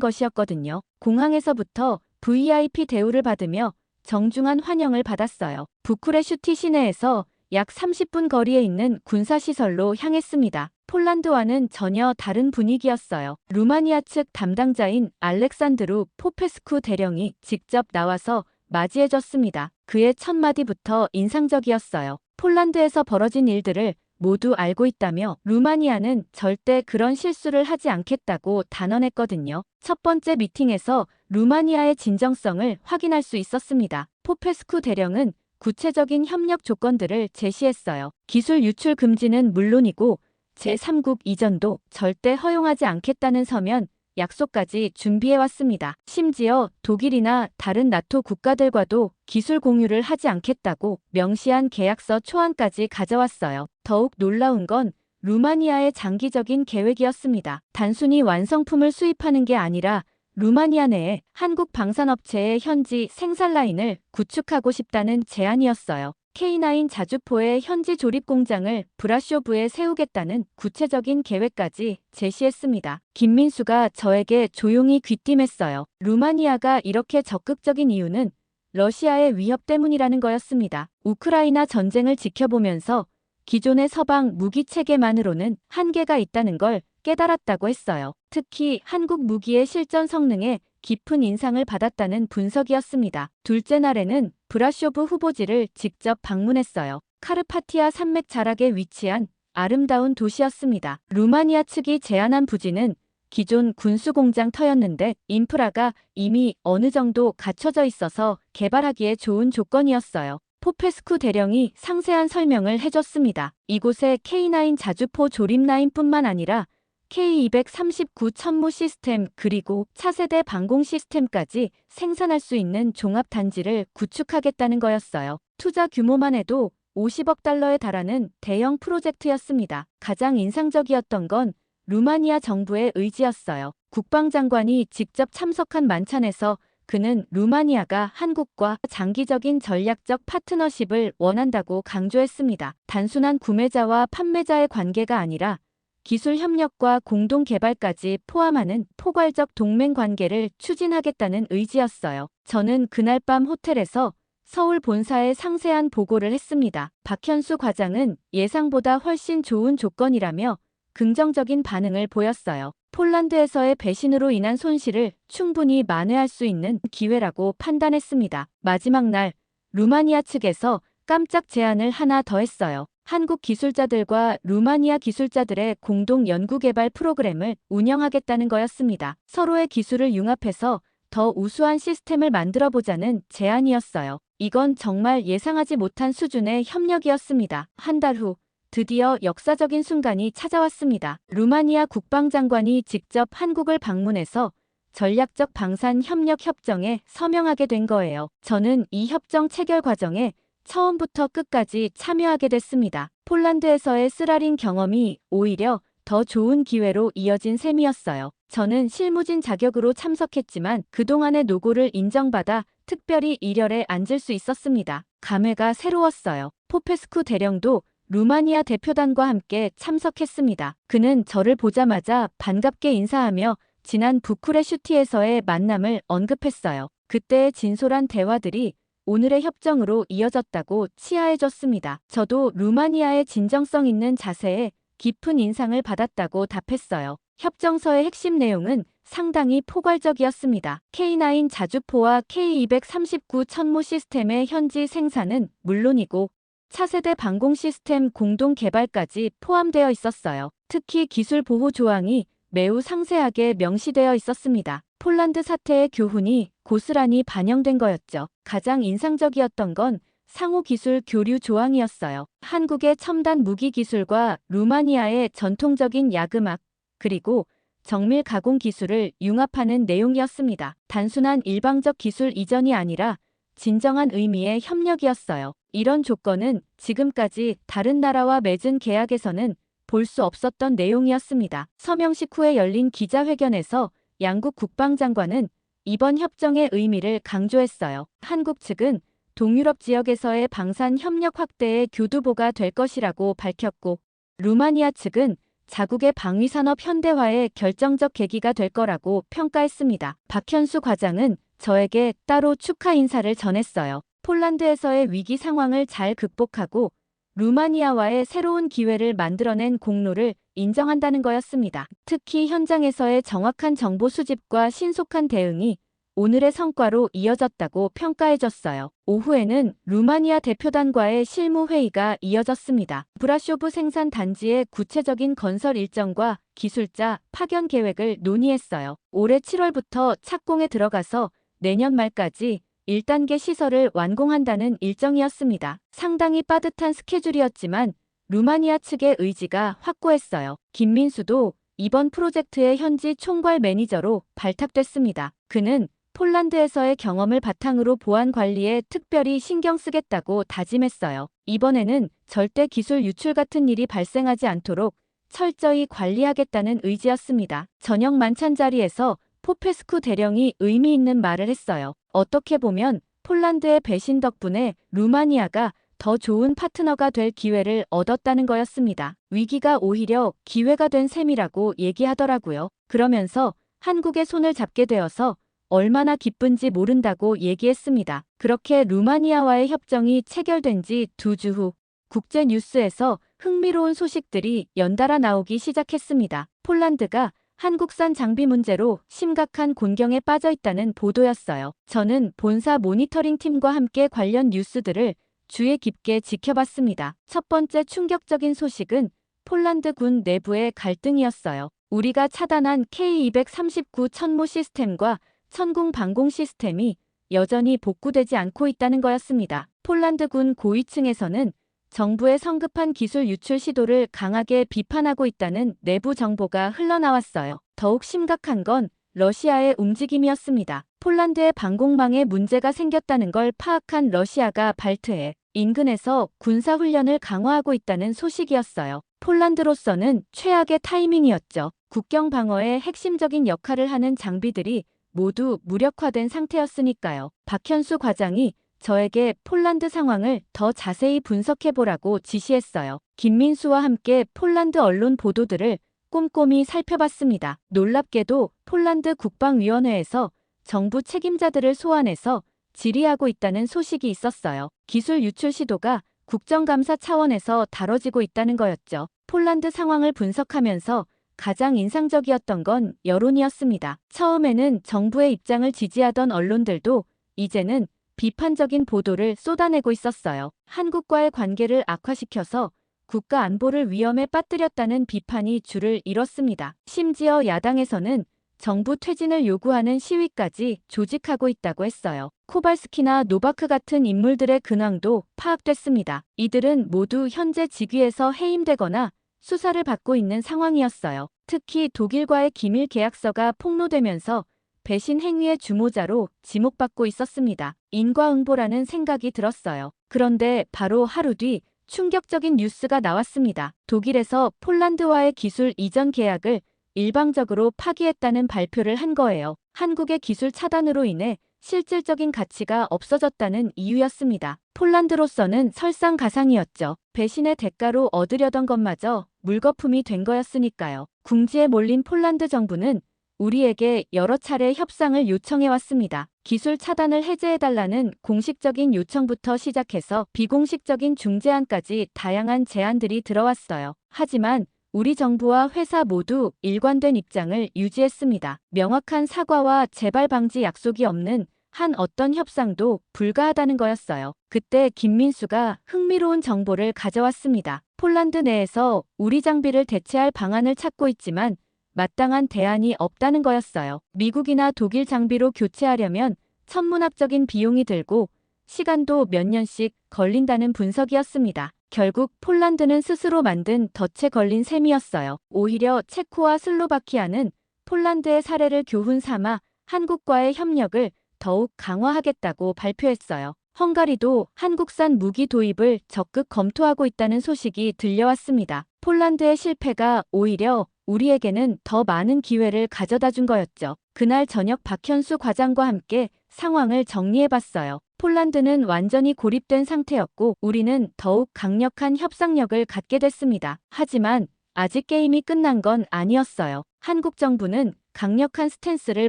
것이었거든요. 공항에서부터 VIP 대우를 받으며 정중한 환영을 받았어요. 부쿠레슈티 시내에서 약 30분 거리에 있는 군사시설로 향했습니다. 폴란드와는 전혀 다른 분위기였어요. 루마니아 측 담당자인 알렉산드루 포페스쿠 대령이 직접 나와서 맞이해줬습니다. 그의 첫 마디부터 인상적이었어요. 폴란드에서 벌어진 일들을 모두 알고 있다며 루마니아는 절대 그런 실수를 하지 않겠다고 단언했거든요. 첫 번째 미팅에서 루마니아의 진정성을 확인할 수 있었습니다. 포페스쿠 대령은 구체적인 협력 조건들을 제시했어요. 기술 유출 금지는 물론이고 제3국 이전도 절대 허용하지 않겠다는 서면 약속까지 준비해왔습니다. 심지어 독일이나 다른 나토 국가들과도 기술 공유를 하지 않겠다고 명시한 계약서 초안까지 가져왔어요. 더욱 놀라운 건 루마니아의 장기적인 계획이었습니다. 단순히 완성품을 수입하는 게 아니라 루마니아 내에 한국 방산업체의 현지 생산 라인을 구축하고 싶다는 제안이었어요. K9 자주포의 현지 조립 공장을 브라쇼브에 세우겠다는 구체적인 계획까지 제시했습니다. 김민수가 저에게 조용히 귀띔했어요. 루마니아가 이렇게 적극적인 이유는 러시아의 위협 때문이라는 거였습니다. 우크라이나 전쟁을 지켜보면서 기존의 서방 무기 체계만으로는 한계가 있다는 걸 깨달았다고 했어요. 특히 한국 무기의 실전 성능에 깊은 인상을 받았다는 분석이었습니다. 둘째 날에는 브라쇼브 후보지를 직접 방문했어요. 카르파티아 산맥 자락에 위치한 아름다운 도시였습니다. 루마니아 측이 제안한 부지는 기존 군수공장 터였는데 인프라가 이미 어느 정도 갖춰져 있어서 개발하기에 좋은 조건이었어요. 포페스쿠 대령이 상세한 설명을 해줬습니다. 이곳에 K9 자주포 조립 라인뿐만 아니라 K239 천무 시스템 그리고 차세대 방공 시스템까지 생산할 수 있는 종합단지를 구축하겠다는 거였어요. 투자 규모만 해도 50억 달러에 달하는 대형 프로젝트였습니다. 가장 인상적이었던 건 루마니아 정부의 의지였어요. 국방장관이 직접 참석한 만찬에서 그는 루마니아가 한국과 장기적인 전략적 파트너십을 원한다고 강조했습니다. 단순한 구매자와 판매자의 관계가 아니라 기술 협력과 공동 개발까지 포함하는 포괄적 동맹 관계를 추진하겠다는 의지였어요. 저는 그날 밤 호텔에서 서울 본사에 상세한 보고를 했습니다. 박현수 과장은 예상보다 훨씬 좋은 조건이라며 긍정적인 반응을 보였어요. 폴란드에서의 배신으로 인한 손실을 충분히 만회할 수 있는 기회라고 판단했습니다. 마지막 날 루마니아 측에서 깜짝 제안을 하나 더 했어요. 한국 기술자들과 루마니아 기술자들의 공동 연구개발 프로그램을 운영하겠다는 거였습니다. 서로의 기술을 융합해서 더 우수한 시스템을 만들어보자는 제안이었어요. 이건 정말 예상하지 못한 수준의 협력이었습니다. 한 달 후, 드디어 역사적인 순간이 찾아왔습니다. 루마니아 국방장관이 직접 한국을 방문해서 전략적 방산 협력 협정에 서명하게 된 거예요. 저는 이 협정 체결 과정에 처음부터 끝까지 참여하게 됐습니다. 폴란드에서의 쓰라린 경험이 오히려 더 좋은 기회로 이어진 셈이었어요. 저는 실무진 자격으로 참석했지만 그동안의 노고를 인정받아 특별히 일렬에 앉을 수 있었습니다. 감회가 새로웠어요. 포페스쿠 대령도 루마니아 대표단과 함께 참석했습니다. 그는 저를 보자마자 반갑게 인사하며 지난 부쿠레슈티에서의 만남을 언급했어요. 그때의 진솔한 대화들이 오늘의 협정으로 이어졌다고 치하해줬습니다. 저도 루마니아의 진정성 있는 자세에 깊은 인상을 받았다고 답했어요. 협정서의 핵심 내용은 상당히 포괄적이었습니다. K9 자주포와 K239 천무 시스템의 현지 생산은 물론이고 차세대 방공 시스템 공동 개발까지 포함되어 있었어요. 특히 기술 보호 조항이 매우 상세하게 명시되어 있었습니다. 폴란드 사태의 교훈이 고스란히 반영된 거였죠. 가장 인상적이었던 건 상호 기술 교류 조항이었어요. 한국의 첨단 무기 기술과 루마니아의 전통적인 야금악, 그리고 정밀 가공 기술을 융합하는 내용이었습니다. 단순한 일방적 기술 이전이 아니라 진정한 의미의 협력이었어요. 이런 조건은 지금까지 다른 나라와 맺은 계약에서는 볼 수 없었던 내용이었습니다. 서명식 후에 열린 기자회견에서 양국 국방장관은 이번 협정의 의미를 강조했어요. 한국 측은 동유럽 지역에서의 방산 협력 확대의 교두보가 될 것이라고 밝혔고, 루마니아 측은 자국의 방위산업 현대화의 결정적 계기가 될 거라고 평가했습니다. 박현수 과장은 저에게 따로 축하 인사를 전했어요. 폴란드에서의 위기 상황을 잘 극복하고 루마니아와의 새로운 기회를 만들어낸 공로를 인정한다는 거였습니다. 특히 현장에서의 정확한 정보 수집과 신속한 대응이 오늘의 성과로 이어졌다고 평가해줬어요. 오후에는 루마니아 대표단과의 실무 회의가 이어졌습니다. 브라쇼브 생산 단지의 구체적인 건설 일정과 기술자 파견 계획을 논의했어요. 올해 7월부터 착공에 들어가서 내년 말까지 1단계 시설을 완공한다는 일정이었습니다. 상당히 빠듯한 스케줄이었지만 루마니아 측의 의지가 확고했어요. 김민수도 이번 프로젝트의 현지 총괄 매니저로 발탁됐습니다. 그는 폴란드에서의 경험을 바탕으로 보안 관리에 특별히 신경 쓰겠다고 다짐했어요. 이번에는 절대 기술 유출 같은 일이 발생하지 않도록 철저히 관리하겠다는 의지였습니다. 저녁 만찬 자리에서 포페스쿠 대령이 의미 있는 말을 했어요. 어떻게 보면 폴란드의 배신 덕분에 루마니아가 더 좋은 파트너가 될 기회를 얻었다는 거였습니다. 위기가 오히려 기회가 된 셈이라고 얘기하더라고요. 그러면서 한국의 손을 잡게 되어서 얼마나 기쁜지 모른다고 얘기했습니다. 그렇게 루마니아와의 협정이 체결된 지 2주 후 국제 뉴스에서 흥미로운 소식들이 연달아 나오기 시작했습니다. 폴란드가 한국산 장비 문제로 심각한 곤경에 빠져 있다는 보도였어요. 저는 본사 모니터링 팀과 함께 관련 뉴스들을 주의 깊게 지켜봤습니다. 첫 번째 충격적인 소식은 폴란드 군 내부의 갈등이었어요. 우리가 차단한 K239 천무 시스템과 천궁 방공 시스템이 여전히 복구되지 않고 있다는 거였습니다. 폴란드 군 고위층에서는 정부의 성급한 기술 유출 시도를 강하게 비판하고 있다는 내부 정보가 흘러나왔어요. 더욱 심각한 건 러시아의 움직임이었습니다. 폴란드의 방공망에 문제가 생겼다는 걸 파악한 러시아가 발트해 인근에서 군사훈련을 강화하고 있다는 소식이었어요. 폴란드로서는 최악의 타이밍이었죠. 국경 방어에 핵심적인 역할을 하는 장비들이 모두 무력화된 상태였으니까요. 박현수 과장이 저에게 폴란드 상황을 더 자세히 분석해보라고 지시했어요. 김민수와 함께 폴란드 언론 보도들을 꼼꼼히 살펴봤습니다. 놀랍게도 폴란드 국방위원회에서 정부 책임자들을 소환해서 질의하고 있다는 소식이 있었어요. 기술 유출 시도가 국정감사 차원에서 다뤄지고 있다는 거였죠. 폴란드 상황을 분석하면서 가장 인상적이었던 건 여론이었습니다. 처음에는 정부의 입장을 지지하던 언론들도 이제는 비판적인 보도를 쏟아내고 있었어요. 한국과의 관계를 악화시켜서 국가 안보를 위험에 빠뜨렸다는 비판이 줄을 이뤘습니다. 심지어 야당에서는 정부 퇴진을 요구하는 시위까지 조직하고 있다고 했어요. 코발스키나 노바크 같은 인물들의 근황도 파악됐습니다. 이들은 모두 현재 직위에서 해임되거나 수사를 받고 있는 상황이었어요. 특히 독일과의 기밀 계약서가 폭로되면서 배신 행위의 주모자로 지목받고 있었습니다. 인과응보라는 생각이 들었어요. 그런데 바로 하루 뒤 충격적인 뉴스가 나왔습니다. 독일에서 폴란드와의 기술 이전 계약을 일방적으로 파기했다는 발표를 한 거예요. 한국의 기술 차단으로 인해 실질적인 가치가 없어졌다는 이유였습니다. 폴란드로서는 설상가상이었죠. 배신의 대가로 얻으려던 것마저 물거품이 된 거였으니까요. 궁지에 몰린 폴란드 정부는 우리에게 여러 차례 협상을 요청해왔습니다. 기술 차단을 해제해달라는 공식적인 요청부터 시작해서 비공식적인 중재안까지 다양한 제안들이 들어왔어요. 하지만 우리 정부와 회사 모두 일관된 입장을 유지했습니다. 명확한 사과와 재발 방지 약속이 없는 한 어떤 협상도 불가하다는 거였어요. 그때 김민수가 흥미로운 정보를 가져왔습니다. 폴란드 내에서 우리 장비를 대체할 방안을 찾고 있지만 마땅한 대안이 없다는 거였어요. 미국이나 독일 장비로 교체하려면 천문학적인 비용이 들고 시간도 몇 년씩 걸린다는 분석이었습니다. 결국 폴란드는 스스로 만든 덫에 걸린 셈이었어요. 오히려 체코와 슬로바키아는 폴란드의 사례를 교훈 삼아 한국과의 협력을 더욱 강화하겠다고 발표했어요. 헝가리도 한국산 무기 도입을 적극 검토하고 있다는 소식이 들려왔습니다. 폴란드의 실패가 오히려 우리에게는 더 많은 기회를 가져다 준 거였죠. 그날 저녁 박현수 과장과 함께 상황을 정리해봤어요. 폴란드는 완전히 고립된 상태였고 우리는 더욱 강력한 협상력을 갖게 됐습니다. 하지만 아직 게임이 끝난 건 아니었어요. 한국 정부는 강력한 스탠스를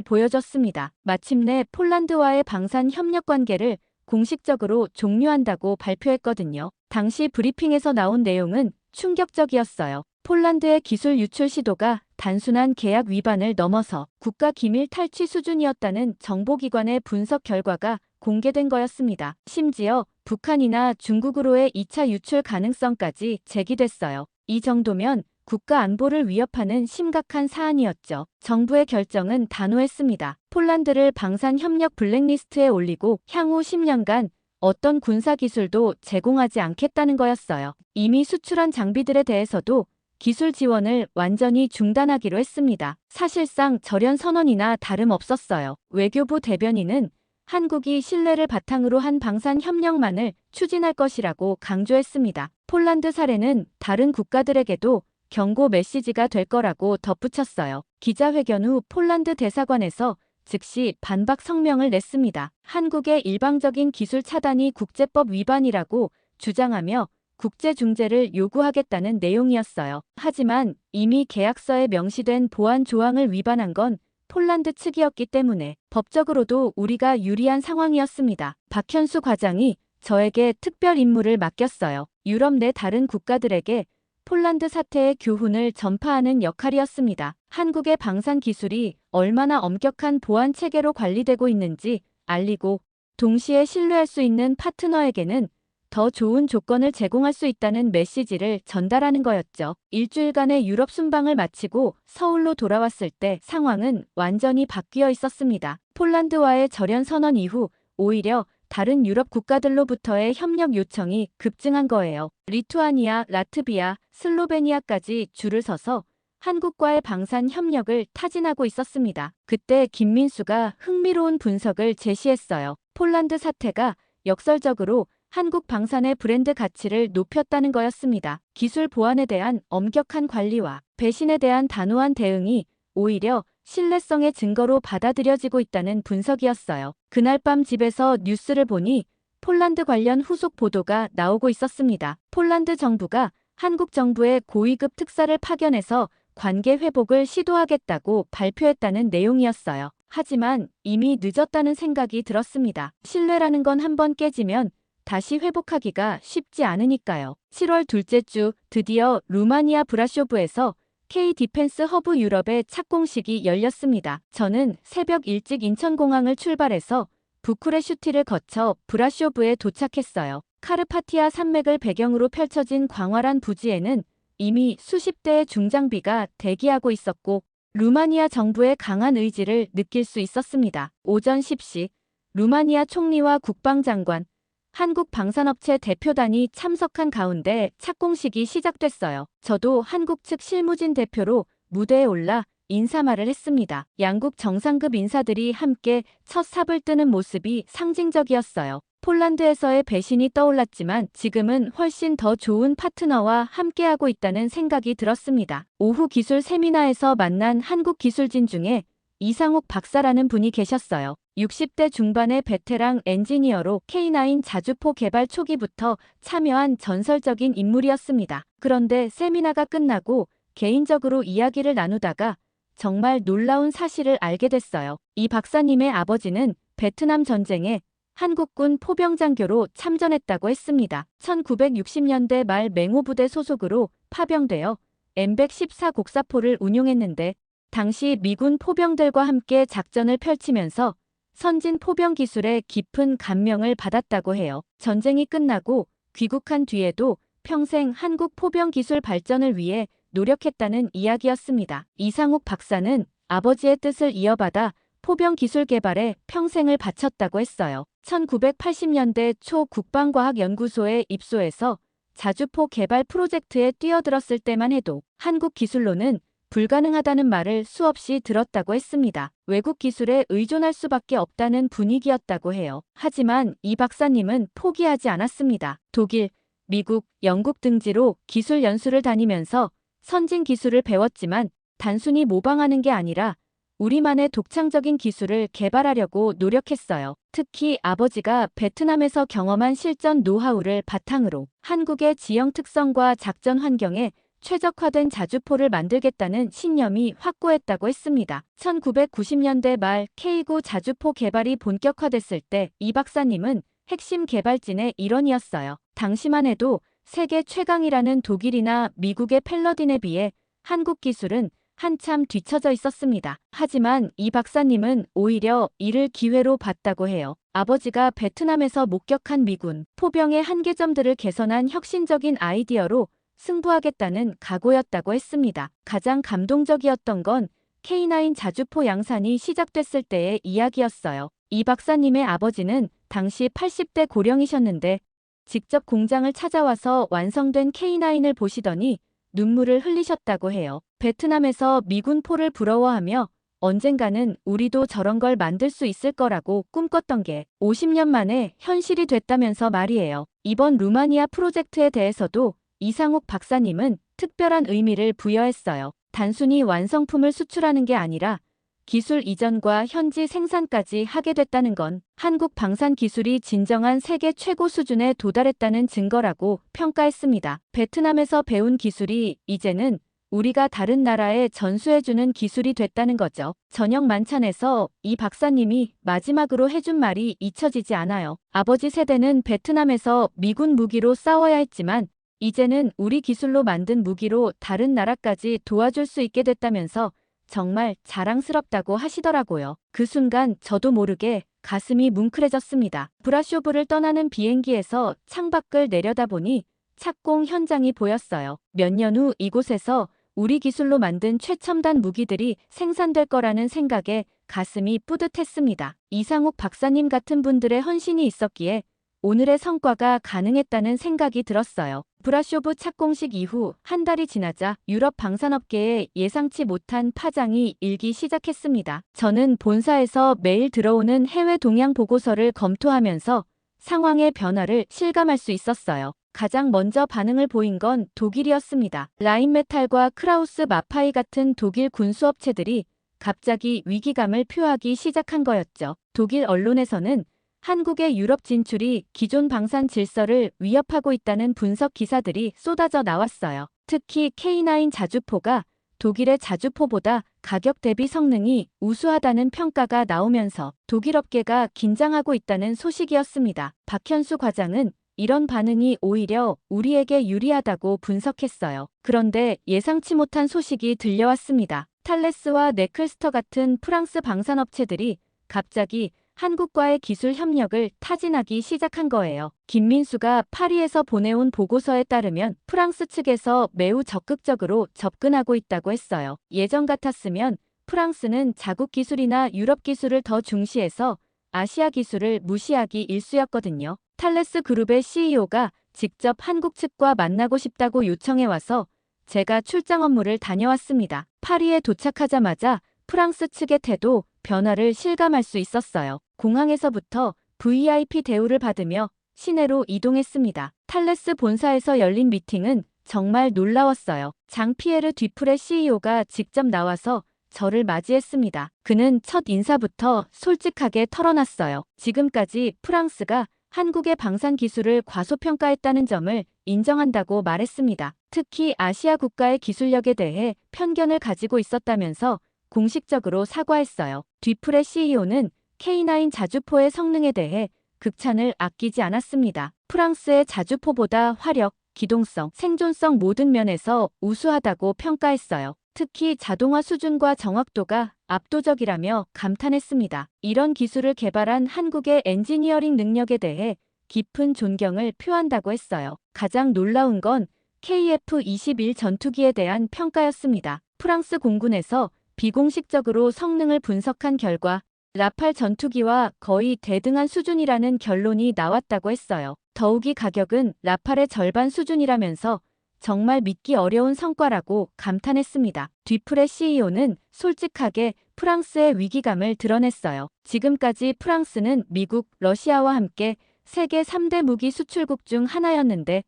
보여줬습니다. 마침내 폴란드와의 방산 협력 관계를 공식적으로 종료한다고 발표했거든요. 당시 브리핑에서 나온 내용은 충격적이었어요. 폴란드의 기술 유출 시도가 단순한 계약 위반을 넘어서 국가기밀 탈취 수준이었다는 정보기관의 분석 결과가 공개된 거였습니다. 심지어 북한이나 중국으로의 2차 유출 가능성까지 제기됐어요. 이 정도면 국가 안보를 위협하는 심각한 사안이었죠. 정부의 결정은 단호했습니다. 폴란드를 방산협력 블랙리스트에 올리고 향후 10년간 어떤 군사기술도 제공하지 않겠다는 거였어요. 이미 수출한 장비들에 대해서도 기술 지원을 완전히 중단하기로 했습니다. 사실상 절연 선언이나 다름없었어요. 외교부 대변인은 한국이 신뢰를 바탕으로 한 방산 협력만을 추진할 것이라고 강조했습니다. 폴란드 사례는 다른 국가들에게도 경고 메시지가 될 거라고 덧붙였어요. 기자회견 후 폴란드 대사관에서 즉시 반박 성명을 냈습니다. 한국의 일방적인 기술 차단이 국제법 위반이라고 주장하며 국제 중재를 요구하겠다는 내용이었어요. 하지만 이미 계약서에 명시된 보안 조항을 위반한 건 폴란드 측이었기 때문에 법적으로도 우리가 유리한 상황이었습니다. 박현수 과장이 저에게 특별 임무를 맡겼어요. 유럽 내 다른 국가들에게 폴란드 사태의 교훈을 전파하는 역할이었습니다. 한국의 방산 기술이 얼마나 엄격한 보안 체계로 관리되고 있는지 알리고 동시에 신뢰할 수 있는 파트너에게는 더 좋은 조건을 제공할 수 있다는 메시지를 전달하는 거였죠. 일주일간의 유럽 순방을 마치고 서울로 돌아왔을 때 상황은 완전히 바뀌어 있었습니다. 폴란드와의 절연 선언 이후 오히려 다른 유럽 국가들로부터의 협력 요청이 급증한 거예요. 리투아니아, 라트비아, 슬로베니아까지 줄을 서서 한국과의 방산 협력을 타진하고 있었습니다. 그때 김민수가 흥미로운 분석을 제시했어요. 폴란드 사태가 역설적으로 한국 방산의 브랜드 가치를 높였다는 거였습니다. 기술 보안에 대한 엄격한 관리와 배신에 대한 단호한 대응이 오히려 신뢰성의 증거로 받아들여지고 있다는 분석이었어요. 그날 밤 집에서 뉴스를 보니 폴란드 관련 후속 보도가 나오고 있었습니다. 폴란드 정부가 한국 정부의 고위급 특사를 파견해서 관계 회복을 시도하겠다고 발표했다는 내용이었어요. 하지만 이미 늦었다는 생각이 들었습니다. 신뢰라는 건 한번 깨지면 다시 회복하기가 쉽지 않으니까요. 7월 둘째 주 드디어 루마니아 브라쇼브에서 K-디펜스 허브 유럽의 착공식이 열렸습니다. 저는 새벽 일찍 인천공항을 출발해서 부쿠레슈티를 거쳐 브라쇼브에 도착했어요. 카르파티아 산맥을 배경으로 펼쳐진 광활한 부지에는 이미 수십 대의 중장비가 대기하고 있었고 루마니아 정부의 강한 의지를 느낄 수 있었습니다. 오전 10시 루마니아 총리와 국방장관, 한국 방산업체 대표단이 참석한 가운데 착공식이 시작됐어요. 저도 한국 측 실무진 대표로 무대에 올라 인사말을 했습니다. 양국 정상급 인사들이 함께 첫 삽을 뜨는 모습이 상징적이었어요. 폴란드에서의 배신이 떠올랐지만 지금은 훨씬 더 좋은 파트너와 함께하고 있다는 생각이 들었습니다. 오후 기술 세미나에서 만난 한국 기술진 중에 이상욱 박사라는 분이 계셨어요. 60대 중반의 베테랑 엔지니어로 K9 자주포 개발 초기부터 참여한 전설적인 인물이었습니다. 그런데 세미나가 끝나고 개인적으로 이야기를 나누다가 정말 놀라운 사실을 알게 됐어요. 이 박사님의 아버지는 베트남 전쟁에 한국군 포병장교로 참전했다고 했습니다. 1960년대 말 맹호부대 소속으로 파병되어 M114 곡사포를 운용했는데 당시 미군 포병들과 함께 작전을 펼치면서 선진 포병 기술에 깊은 감명을 받았다고 해요. 전쟁이 끝나고 귀국한 뒤에도 평생 한국 포병 기술 발전을 위해 노력했다는 이야기였습니다. 이상욱 박사는 아버지의 뜻을 이어받아 포병 기술 개발에 평생을 바쳤다고 했어요. 1980년대 초 국방과학연구소에 입소해서 자주포 개발 프로젝트에 뛰어들었을 때만 해도 한국 기술로는 불가능하다는 말을 수없이 들었다고 했습니다. 외국 기술에 의존할 수밖에 없다는 분위기였다고 해요. 하지만 이 박사님은 포기하지 않았습니다. 독일, 미국, 영국 등지로 기술 연수를 다니면서 선진 기술을 배웠지만 단순히 모방하는 게 아니라 우리만의 독창적인 기술을 개발하려고 노력했어요. 특히 아버지가 베트남에서 경험한 실전 노하우를 바탕으로 한국의 지형 특성과 작전 환경에 최적화된 자주포를 만들겠다는 신념이 확고했다고 했습니다. 1990년대 말 K9 자주포 개발이 본격화됐을 때 이 박사님은 핵심 개발진의 일원이었어요. 당시만 해도 세계 최강이라는 독일이나 미국의 펠러딘에 비해 한국 기술은 한참 뒤처져 있었습니다. 하지만 이 박사님은 오히려 이를 기회로 봤다고 해요. 아버지가 베트남에서 목격한 미군 포병의 한계점들을 개선한 혁신적인 아이디어로 승부하겠다는 각오였다고 했습니다. 가장 감동적이었던 건 K9 자주포 양산이 시작됐을 때의 이야기였어요. 이 박사님의 아버지는 당시 80대 고령이셨는데 직접 공장을 찾아와서 완성된 K9을 보시더니 눈물을 흘리셨다고 해요. 베트남에서 미군 포를 부러워하며 언젠가는 우리도 저런 걸 만들 수 있을 거라고 꿈꿨던 게 50년 만에 현실이 됐다면서 말이에요. 이번 루마니아 프로젝트에 대해서도 이상욱 박사님은 특별한 의미를 부여했어요. 단순히 완성품을 수출하는 게 아니라 기술 이전과 현지 생산까지 하게 됐다는 건 한국 방산 기술이 진정한 세계 최고 수준에 도달했다는 증거라고 평가했습니다. 베트남에서 배운 기술이 이제는 우리가 다른 나라에 전수해주는 기술이 됐다는 거죠. 저녁 만찬에서 이 박사님이 마지막으로 해준 말이 잊혀지지 않아요. 아버지 세대는 베트남에서 미군 무기로 싸워야 했지만 이제는 우리 기술로 만든 무기로 다른 나라까지 도와줄 수 있게 됐다면서 정말 자랑스럽다고 하시더라고요. 그 순간 저도 모르게 가슴이 뭉클해졌습니다. 브라쇼브를 떠나는 비행기에서 창밖을 내려다보니 착공 현장이 보였어요. 몇 년 후 이곳에서 우리 기술로 만든 최첨단 무기들이 생산될 거라는 생각에 가슴이 뿌듯했습니다. 이상욱 박사님 같은 분들의 헌신이 있었기에 오늘의 성과가 가능했다는 생각이 들었어요. 브라쇼브 착공식 이후 한 달이 지나자 유럽 방산업계에 예상치 못한 파장이 일기 시작했습니다. 저는 본사에서 매일 들어오는 해외 동향 보고서를 검토하면서 상황의 변화를 실감할 수 있었어요. 가장 먼저 반응을 보인 건 독일이었습니다. 라인메탈과 크라우스 마파이 같은 독일 군수업체들이 갑자기 위기감을 표하기 시작한 거였죠. 독일 언론에서는 한국의 유럽 진출이 기존 방산 질서를 위협하고 있다는 분석 기사들이 쏟아져 나왔어요. 특히 K9 자주포가 독일의 자주포보다 가격 대비 성능이 우수하다는 평가가 나오면서 독일 업계가 긴장하고 있다는 소식이었습니다. 박현수 과장은 이런 반응이 오히려 우리에게 유리하다고 분석했어요. 그런데 예상치 못한 소식이 들려왔습니다. 탈레스와 네클스터 같은 프랑스 방산업체들이 갑자기 한국과의 기술 협력을 타진하기 시작한 거예요. 김민수가 파리에서 보내온 보고서에 따르면 프랑스 측에서 매우 적극적으로 접근하고 있다고 했어요. 예전 같았으면 프랑스는 자국 기술이나 유럽 기술을 더 중시해서 아시아 기술을 무시하기 일쑤였거든요. 탈레스 그룹의 CEO가 직접 한국 측과 만나고 싶다고 요청해 와서 제가 출장 업무를 다녀왔습니다. 파리에 도착하자마자 프랑스 측의 태도 변화를 실감할 수 있었어요. 공항에서부터 VIP 대우를 받으며 시내로 이동했습니다. 탈레스 본사에서 열린 미팅은 정말 놀라웠어요. 장 피에르 뒤프레 CEO가 직접 나와서 저를 맞이했습니다. 그는 첫 인사부터 솔직하게 털어놨어요. 지금까지 프랑스가 한국의 방산 기술을 과소평가했다는 점을 인정한다고 말했습니다. 특히 아시아 국가의 기술력에 대해 편견을 가지고 있었다면서 공식적으로 사과했어요. 뒤프레 CEO는 K9 자주포의 성능에 대해 극찬을 아끼지 않았습니다. 프랑스의 자주포보다 화력, 기동성, 생존성 모든 면에서 우수하다고 평가했어요. 특히 자동화 수준과 정확도가 압도적이라며 감탄했습니다. 이런 기술을 개발한 한국의 엔지니어링 능력에 대해 깊은 존경을 표한다고 했어요. 가장 놀라운 건 KF-21 전투기에 대한 평가였습니다. 프랑스 공군에서 비공식적으로 성능을 분석한 결과 라팔 전투기와 거의 대등한 수준이라는 결론이 나왔다고 했어요. 더욱이 가격은 라팔의 절반 수준이라면서 정말 믿기 어려운 성과라고 감탄했습니다. 뒤프레 CEO는 솔직하게 프랑스의 위기감을 드러냈어요. 지금까지 프랑스는 미국, 러시아와 함께 세계 3대 무기 수출국 중 하나였는데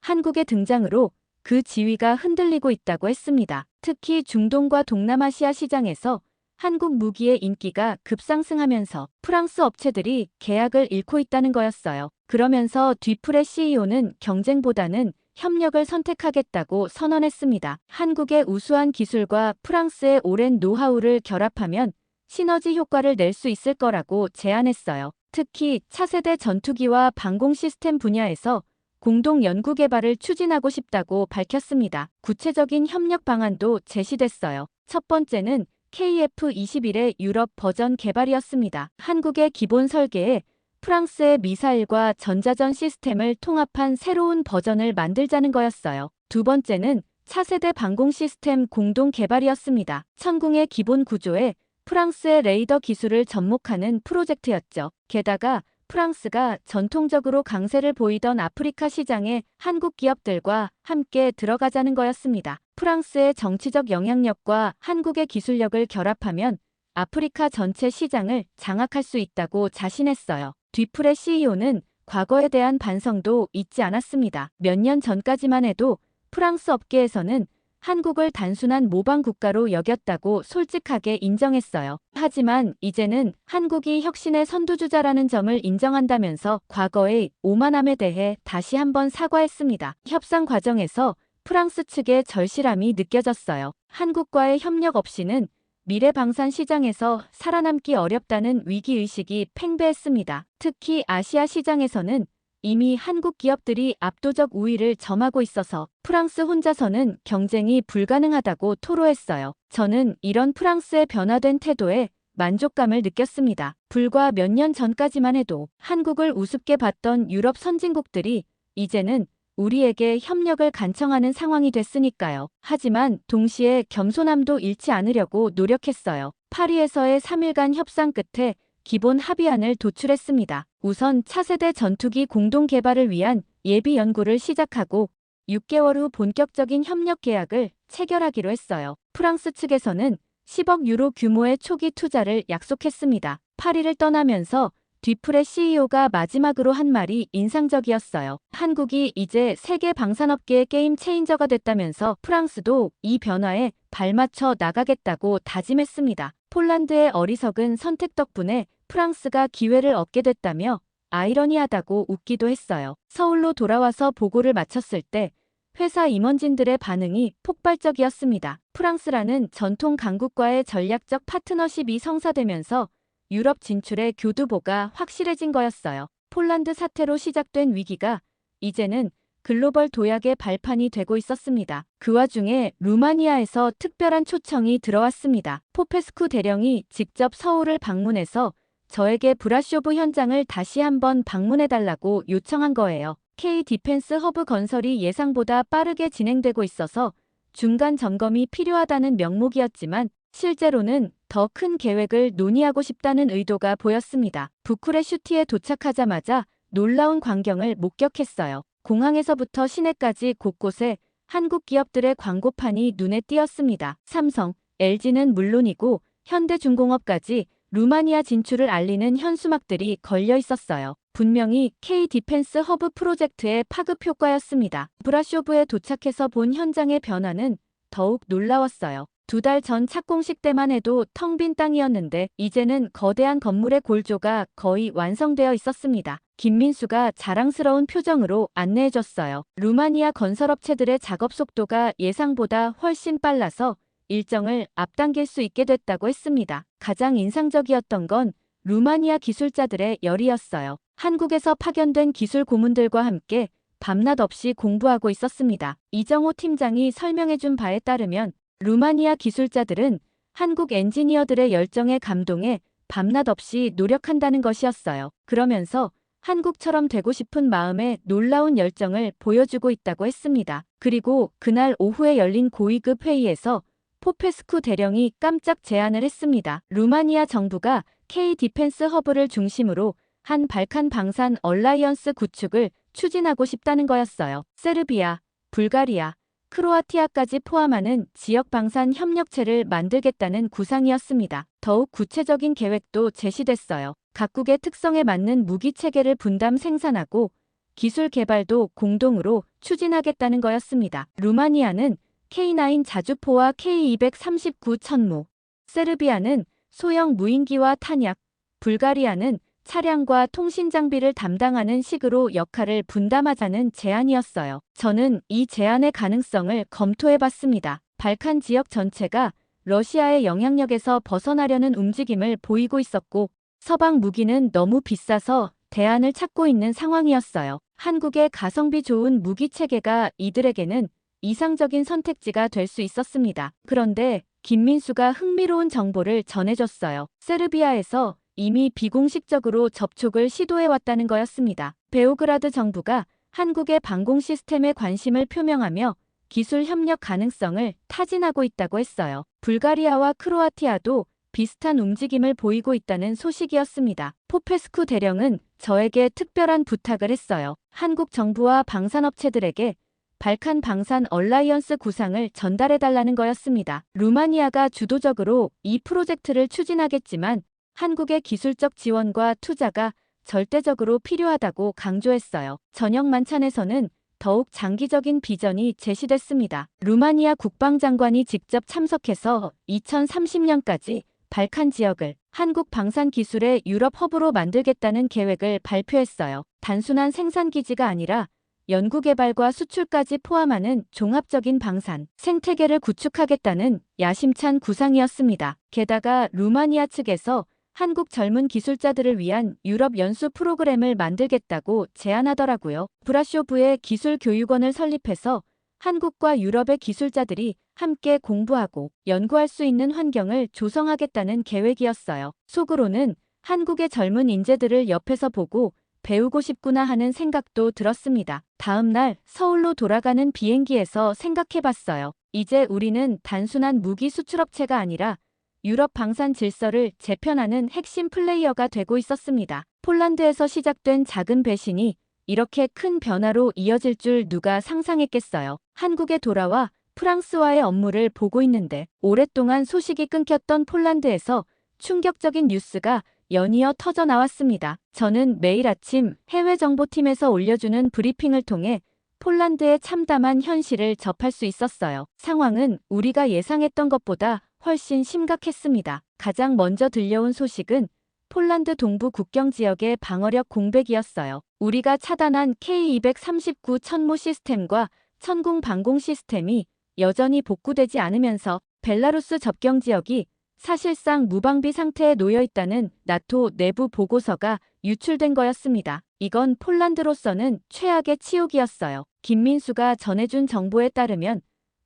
한국의 등장으로 그 지위가 흔들리고 있다고 했습니다. 특히 중동과 동남아시아 시장에서 한국 무기의 인기가 급상승하면서 프랑스 업체들이 계약을 잃고 있다는 거였어요. 그러면서 뒤프레 CEO는 경쟁보다는 협력을 선택하겠다고 선언했습니다. 한국의 우수한 기술과 프랑스의 오랜 노하우를 결합하면 시너지 효과를 낼 수 있을 거라고 제안했어요. 특히 차세대 전투기와 방공 시스템 분야에서 공동 연구 개발을 추진하고 싶다고 밝혔습니다. 구체적인 협력 방안도 제시됐어요. 첫 번째는 KF-21의 유럽 버전 개발이었습니다. 한국의 기본 설계에 프랑스의 미사일과 전자전 시스템을 통합한 새로운 버전을 만들자는 거였어요. 두 번째는 차세대 방공 시스템 공동 개발이었습니다. 천궁의 기본 구조에 프랑스의 레이더 기술을 접목하는 프로젝트였죠. 게다가 프랑스가 전통적으로 강세를 보이던 아프리카 시장에 한국 기업들과 함께 들어가자는 거였습니다. 프랑스의 정치적 영향력과 한국의 기술력을 결합하면 아프리카 전체 시장을 장악할 수 있다고 자신했어요. 뒤프레 CEO는 과거에 대한 반성도 잊지 않았습니다. 몇 년 전까지만 해도 프랑스 업계에서는 한국을 단순한 모방 국가로 여겼다고 솔직하게 인정했어요. 하지만 이제는 한국이 혁신의 선두주자라는 점을 인정한다면서 과거의 오만함에 대해 다시 한번 사과했습니다. 협상 과정에서 프랑스 측의 절실함이 느껴졌어요. 한국과의 협력 없이는 미래 방산 시장에서 살아남기 어렵다는 위기의식이 팽배했습니다. 특히 아시아 시장에서는 이미 한국 기업들이 압도적 우위를 점하고 있어서 프랑스 혼자서는 경쟁이 불가능하다고 토로했어요. 저는 이런 프랑스의 변화된 태도에 만족감을 느꼈습니다. 불과 몇 년 전까지만 해도 한국을 우습게 봤던 유럽 선진국들이 이제는 우리에게 협력을 간청하는 상황이 됐으니까요. 하지만 동시에 겸손함도 잃지 않으려고 노력했어요. 파리에서의 3일간 협상 끝에 기본 합의안을 도출했습니다. 우선 차세대 전투기 공동 개발을 위한 예비 연구를 시작하고 6개월 후 본격적인 협력 계약을 체결하기로 했어요. 프랑스 측에서는 10억 유로 규모의 초기 투자를 약속했습니다. 파리를 떠나면서 뒤프레 CEO가 마지막으로 한 말이 인상적이었어요. 한국이 이제 세계 방산업계의 게임 체인저가 됐다면서 프랑스도 이 변화에 발맞춰 나가겠다고 다짐했습니다. 폴란드의 어리석은 선택 덕분에 프랑스가 기회를 얻게 됐다며 아이러니하다고 웃기도 했어요. 서울로 돌아와서 보고를 마쳤을 때 회사 임원진들의 반응이 폭발적이었습니다. 프랑스라는 전통 강국과의 전략적 파트너십이 성사되면서 유럽 진출의 교두보가 확실해진 거였어요. 폴란드 사태로 시작된 위기가 이제는 글로벌 도약의 발판이 되고 있었습니다. 그 와중에 루마니아에서 특별한 초청이 들어왔습니다. 포페스쿠 대령이 직접 서울을 방문해서 저에게 브라쇼브 현장을 다시 한번 방문해달라고 요청한 거예요. K 디펜스 허브 건설이 예상보다 빠르게 진행되고 있어서 중간 점검이 필요하다는 명목이었지만 실제로는 더 큰 계획을 논의하고 싶다는 의도가 보였습니다. 부쿠레슈티에 도착하자마자 놀라운 광경을 목격했어요. 공항에서부터 시내까지 곳곳에 한국 기업들의 광고판이 눈에 띄었습니다. 삼성, LG는 물론이고 현대중공업까지 루마니아 진출을 알리는 현수막들이 걸려 있었어요. 분명히 K 디펜스 허브 프로젝트의 파급 효과였습니다. 브라쇼브에 도착해서 본 현장의 변화는 더욱 놀라웠어요. 2달 전 착공식 때만 해도 텅 빈 땅이었는데 이제는 거대한 건물의 골조가 거의 완성되어 있었습니다. 김민수가 자랑스러운 표정으로 안내해줬어요. 루마니아 건설업체들의 작업 속도가 예상보다 훨씬 빨라서 일정을 앞당길 수 있게 됐다고 했습니다. 가장 인상적이었던 건 루마니아 기술자들의 열의였어요. 한국에서 파견된 기술 고문들과 함께 밤낮 없이 공부하고 있었습니다. 이정호 팀장이 설명해준 바에 따르면 루마니아 기술자들은 한국 엔지니어들의 열정에 감동해 밤낮 없이 노력한다는 것이었어요. 그러면서 한국처럼 되고 싶은 마음에 놀라운 열정을 보여주고 있다고 했습니다. 그리고 그날 오후에 열린 고위급 회의에서 포페스쿠 대령이 깜짝 제안을 했습니다. 루마니아 정부가 K 디펜스 허브를 중심으로 한 발칸 방산 얼라이언스 구축을 추진하고 싶다는 거였어요. 세르비아, 불가리아, 크로아티아까지 포함하는 지역 방산 협력체를 만들겠다는 구상이었습니다. 더욱 구체적인 계획도 제시됐어요. 각국의 특성에 맞는 무기 체계를 분담 생산하고 기술 개발도 공동으로 추진하겠다는 거였습니다. 루마니아는 K9 자주포와 K239 천무, 세르비아는 소형 무인기와 탄약, 불가리아는 차량과 통신 장비를 담당하는 식으로 역할을 분담하자는 제안이었어요. 저는 이 제안의 가능성을 검토해봤습니다. 발칸 지역 전체가 러시아의 영향력에서 벗어나려는 움직임을 보이고 있었고 서방 무기는 너무 비싸서 대안을 찾고 있는 상황이었어요. 한국의 가성비 좋은 무기 체계가 이들에게는 이상적인 선택지가 될 수 있었습니다. 그런데 김민수가 흥미로운 정보를 전해줬어요. 세르비아에서 이미 비공식적으로 접촉을 시도해왔다는 거였습니다. 베오그라드 정부가 한국의 방공 시스템에 관심을 표명하며 기술 협력 가능성을 타진하고 있다고 했어요. 불가리아와 크로아티아도 비슷한 움직임을 보이고 있다는 소식이었습니다. 포페스쿠 대령은 저에게 특별한 부탁을 했어요. 한국 정부와 방산업체들에게 발칸 방산 얼라이언스 구상을 전달해달라는 거였습니다. 루마니아가 주도적으로 이 프로젝트를 추진하겠지만 한국의 기술적 지원과 투자가 절대적으로 필요하다고 강조했어요. 저녁 만찬에서는 더욱 장기적인 비전이 제시됐습니다. 루마니아 국방장관이 직접 참석해서 2030년까지 발칸 지역을 한국 방산 기술의 유럽 허브로 만들겠다는 계획을 발표했어요. 단순한 생산기지가 아니라 연구개발과 수출까지 포함하는 종합적인 방산, 생태계를 구축하겠다는 야심찬 구상이었습니다. 게다가 루마니아 측에서 한국 젊은 기술자들을 위한 유럽 연수 프로그램을 만들겠다고 제안하더라고요. 브라쇼브의 기술교육원을 설립해서 한국과 유럽의 기술자들이 함께 공부하고 연구할 수 있는 환경을 조성하겠다는 계획이었어요. 속으로는 한국의 젊은 인재들을 옆에서 보고 배우고 싶구나 하는 생각도 들었습니다. 다음 날 서울로 돌아가는 비행기에서 생각해봤어요. 이제 우리는 단순한 무기 수출업체가 아니라 유럽 방산 질서를 재편하는 핵심 플레이어가 되고 있었습니다. 폴란드에서 시작된 작은 배신이 이렇게 큰 변화로 이어질 줄 누가 상상했겠어요. 한국에 돌아와 프랑스와의 업무를 보고 있는데 오랫동안 소식이 끊겼던 폴란드에서 충격적인 뉴스가 연이어 터져 나왔습니다. 저는 매일 아침 해외 정보팀에서 올려주는 브리핑을 통해 폴란드의 참담한 현실을 접할 수 있었어요. 상황은 우리가 예상했던 것보다 훨씬 심각했습니다. 가장 먼저 들려온 소식은 폴란드 동부 국경 지역의 방어력 공백이었어요. 우리가 차단한 K239 천무 시스템과 천궁 방공 시스템이 여전히 복구되지 않으면서 벨라루스 접경 지역이 사실상 무방비 상태에 놓여 있다는 나토 내부 보고서가 유출된 거였습니다. 이건 폴란드로서는 최악의 치욕이었어요. 김민수가 전해준 정보에 따르면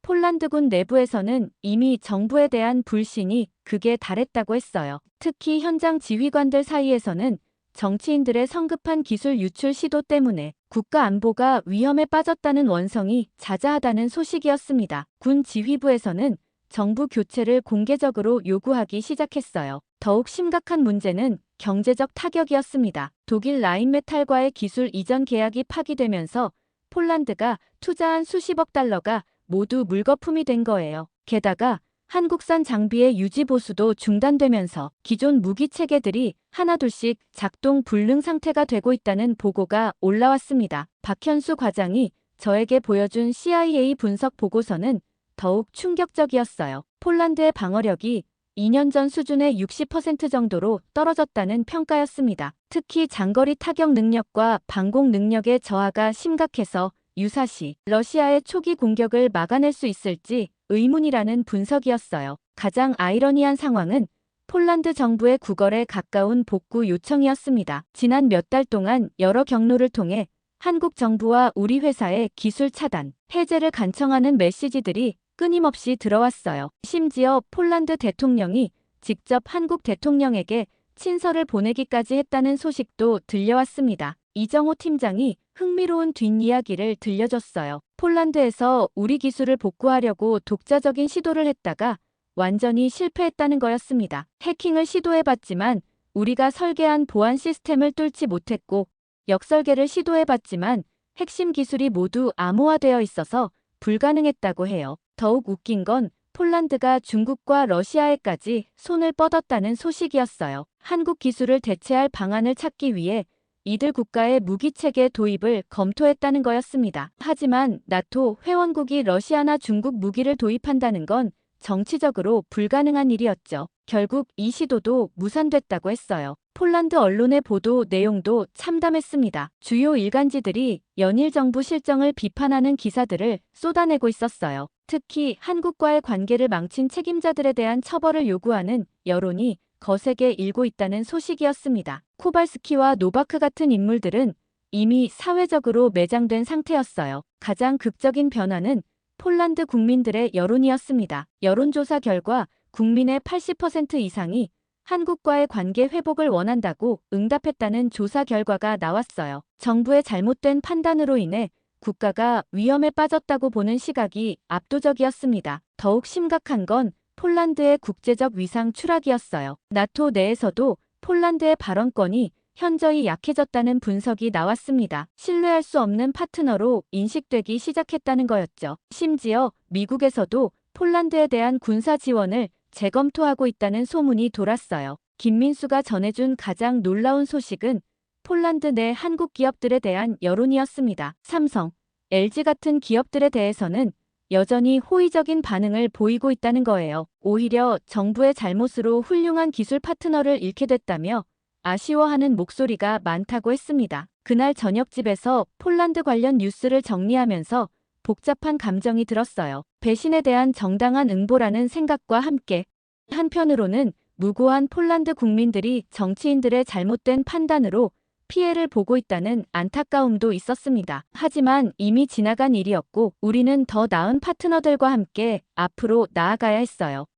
폴란드군 내부에서는 이미 정부에 대한 불신이 극에 달했다고 했어요. 특히 현장 지휘관들 사이에서는 정치인들의 성급한 기술 유출 시도 때문에 국가 안보가 위험에 빠졌다는 원성이 자자하다는 소식이었습니다. 군 지휘부에서는 정부 교체를 공개적으로 요구하기 시작했어요. 더욱 심각한 문제는 경제적 타격이었습니다. 독일 라인메탈과의 기술 이전 계약이 파기되면서 폴란드가 투자한 수십억 달러가 모두 물거품이 된 거예요. 게다가 한국산 장비의 유지 보수도 중단되면서 기존 무기 체계들이 하나둘씩 작동 불능 상태가 되고 있다는 보고가 올라왔습니다. 박현수 과장이 저에게 보여준 CIA 분석 보고서는 더욱 충격적이었어요. 폴란드의 방어력이 2년 전 수준의 60% 정도로 떨어졌다는 평가였습니다. 특히 장거리 타격 능력과 방공 능력의 저하가 심각해서 유사시 러시아의 초기 공격을 막아낼 수 있을지 의문이라는 분석이었어요. 가장 아이러니한 상황은 폴란드 정부의 구걸에 가까운 복구 요청이었습니다. 지난 몇 달 동안 여러 경로를 통해 한국 정부와 우리 회사의 기술 차단, 해제를 간청하는 메시지들이 끊임없이 들어왔어요. 심지어 폴란드 대통령이 직접 한국 대통령에게 친서를 보내기까지 했다는 소식도 들려왔습니다. 이정호 팀장이 흥미로운 뒷이야기를 들려줬어요. 폴란드에서 우리 기술을 복구하려고 독자적인 시도를 했다가 완전히 실패했다는 거였습니다. 해킹을 시도해봤지만 우리가 설계한 보안 시스템을 뚫지 못했고 역설계를 시도해봤지만 핵심 기술이 모두 암호화되어 있어서 불가능했다고 해요. 더욱 웃긴 건 폴란드가 중국과 러시아에까지 손을 뻗었다는 소식이었어요. 한국 기술을 대체할 방안을 찾기 위해 이들 국가의 무기체계 도입을 검토했다는 거였습니다. 하지만 나토 회원국이 러시아나 중국 무기를 도입한다는 건 정치적으로 불가능한 일이었죠. 결국 이 시도도 무산됐다고 했어요. 폴란드 언론의 보도 내용도 참담했습니다. 주요 일간지들이 연일 정부 실정을 비판하는 기사들을 쏟아내고 있었어요. 특히 한국과의 관계를 망친 책임자들에 대한 처벌을 요구하는 여론이 거세게 일고 있다는 소식이었습니다. 코발스키와 노바크 같은 인물들은 이미 사회적으로 매장된 상태였어요. 가장 극적인 변화는 폴란드 국민들의 여론이었습니다. 여론조사 결과 국민의 80% 이상이 한국과의 관계 회복을 원한다고 응답했다는 조사 결과가 나왔어요. 정부의 잘못된 판단으로 인해 국가가 위험에 빠졌다고 보는 시각이 압도적이었습니다. 더욱 심각한 건 폴란드의 국제적 위상 추락이었어요. 나토 내에서도 폴란드의 발언권이 현저히 약해졌다는 분석이 나왔습니다. 신뢰할 수 없는 파트너로 인식되기 시작했다는 거였죠. 심지어 미국에서도 폴란드에 대한 군사 지원을 재검토하고 있다는 소문이 돌았어요. 김민수가 전해준 가장 놀라운 소식은 폴란드 내 한국 기업들에 대한 여론이었습니다. 삼성, LG 같은 기업들에 대해서는 여전히 호의적인 반응을 보이고 있다는 거예요. 오히려 정부의 잘못으로 훌륭한 기술 파트너를 잃게 됐다며 아쉬워하는 목소리가 많다고 했습니다. 그날 저녁집에서 폴란드 관련 뉴스를 정리하면서 복잡한 감정이 들었어요. 배신에 대한 정당한 응보라는 생각과 함께 한편으로는 무고한 폴란드 국민들이 정치인들의 잘못된 판단으로 피해를 보고 있다는 안타까움도 있었습니다. 하지만 이미 지나간 일이었고 우리는 더 나은 파트너들과 함께 앞으로 나아가야 했어요.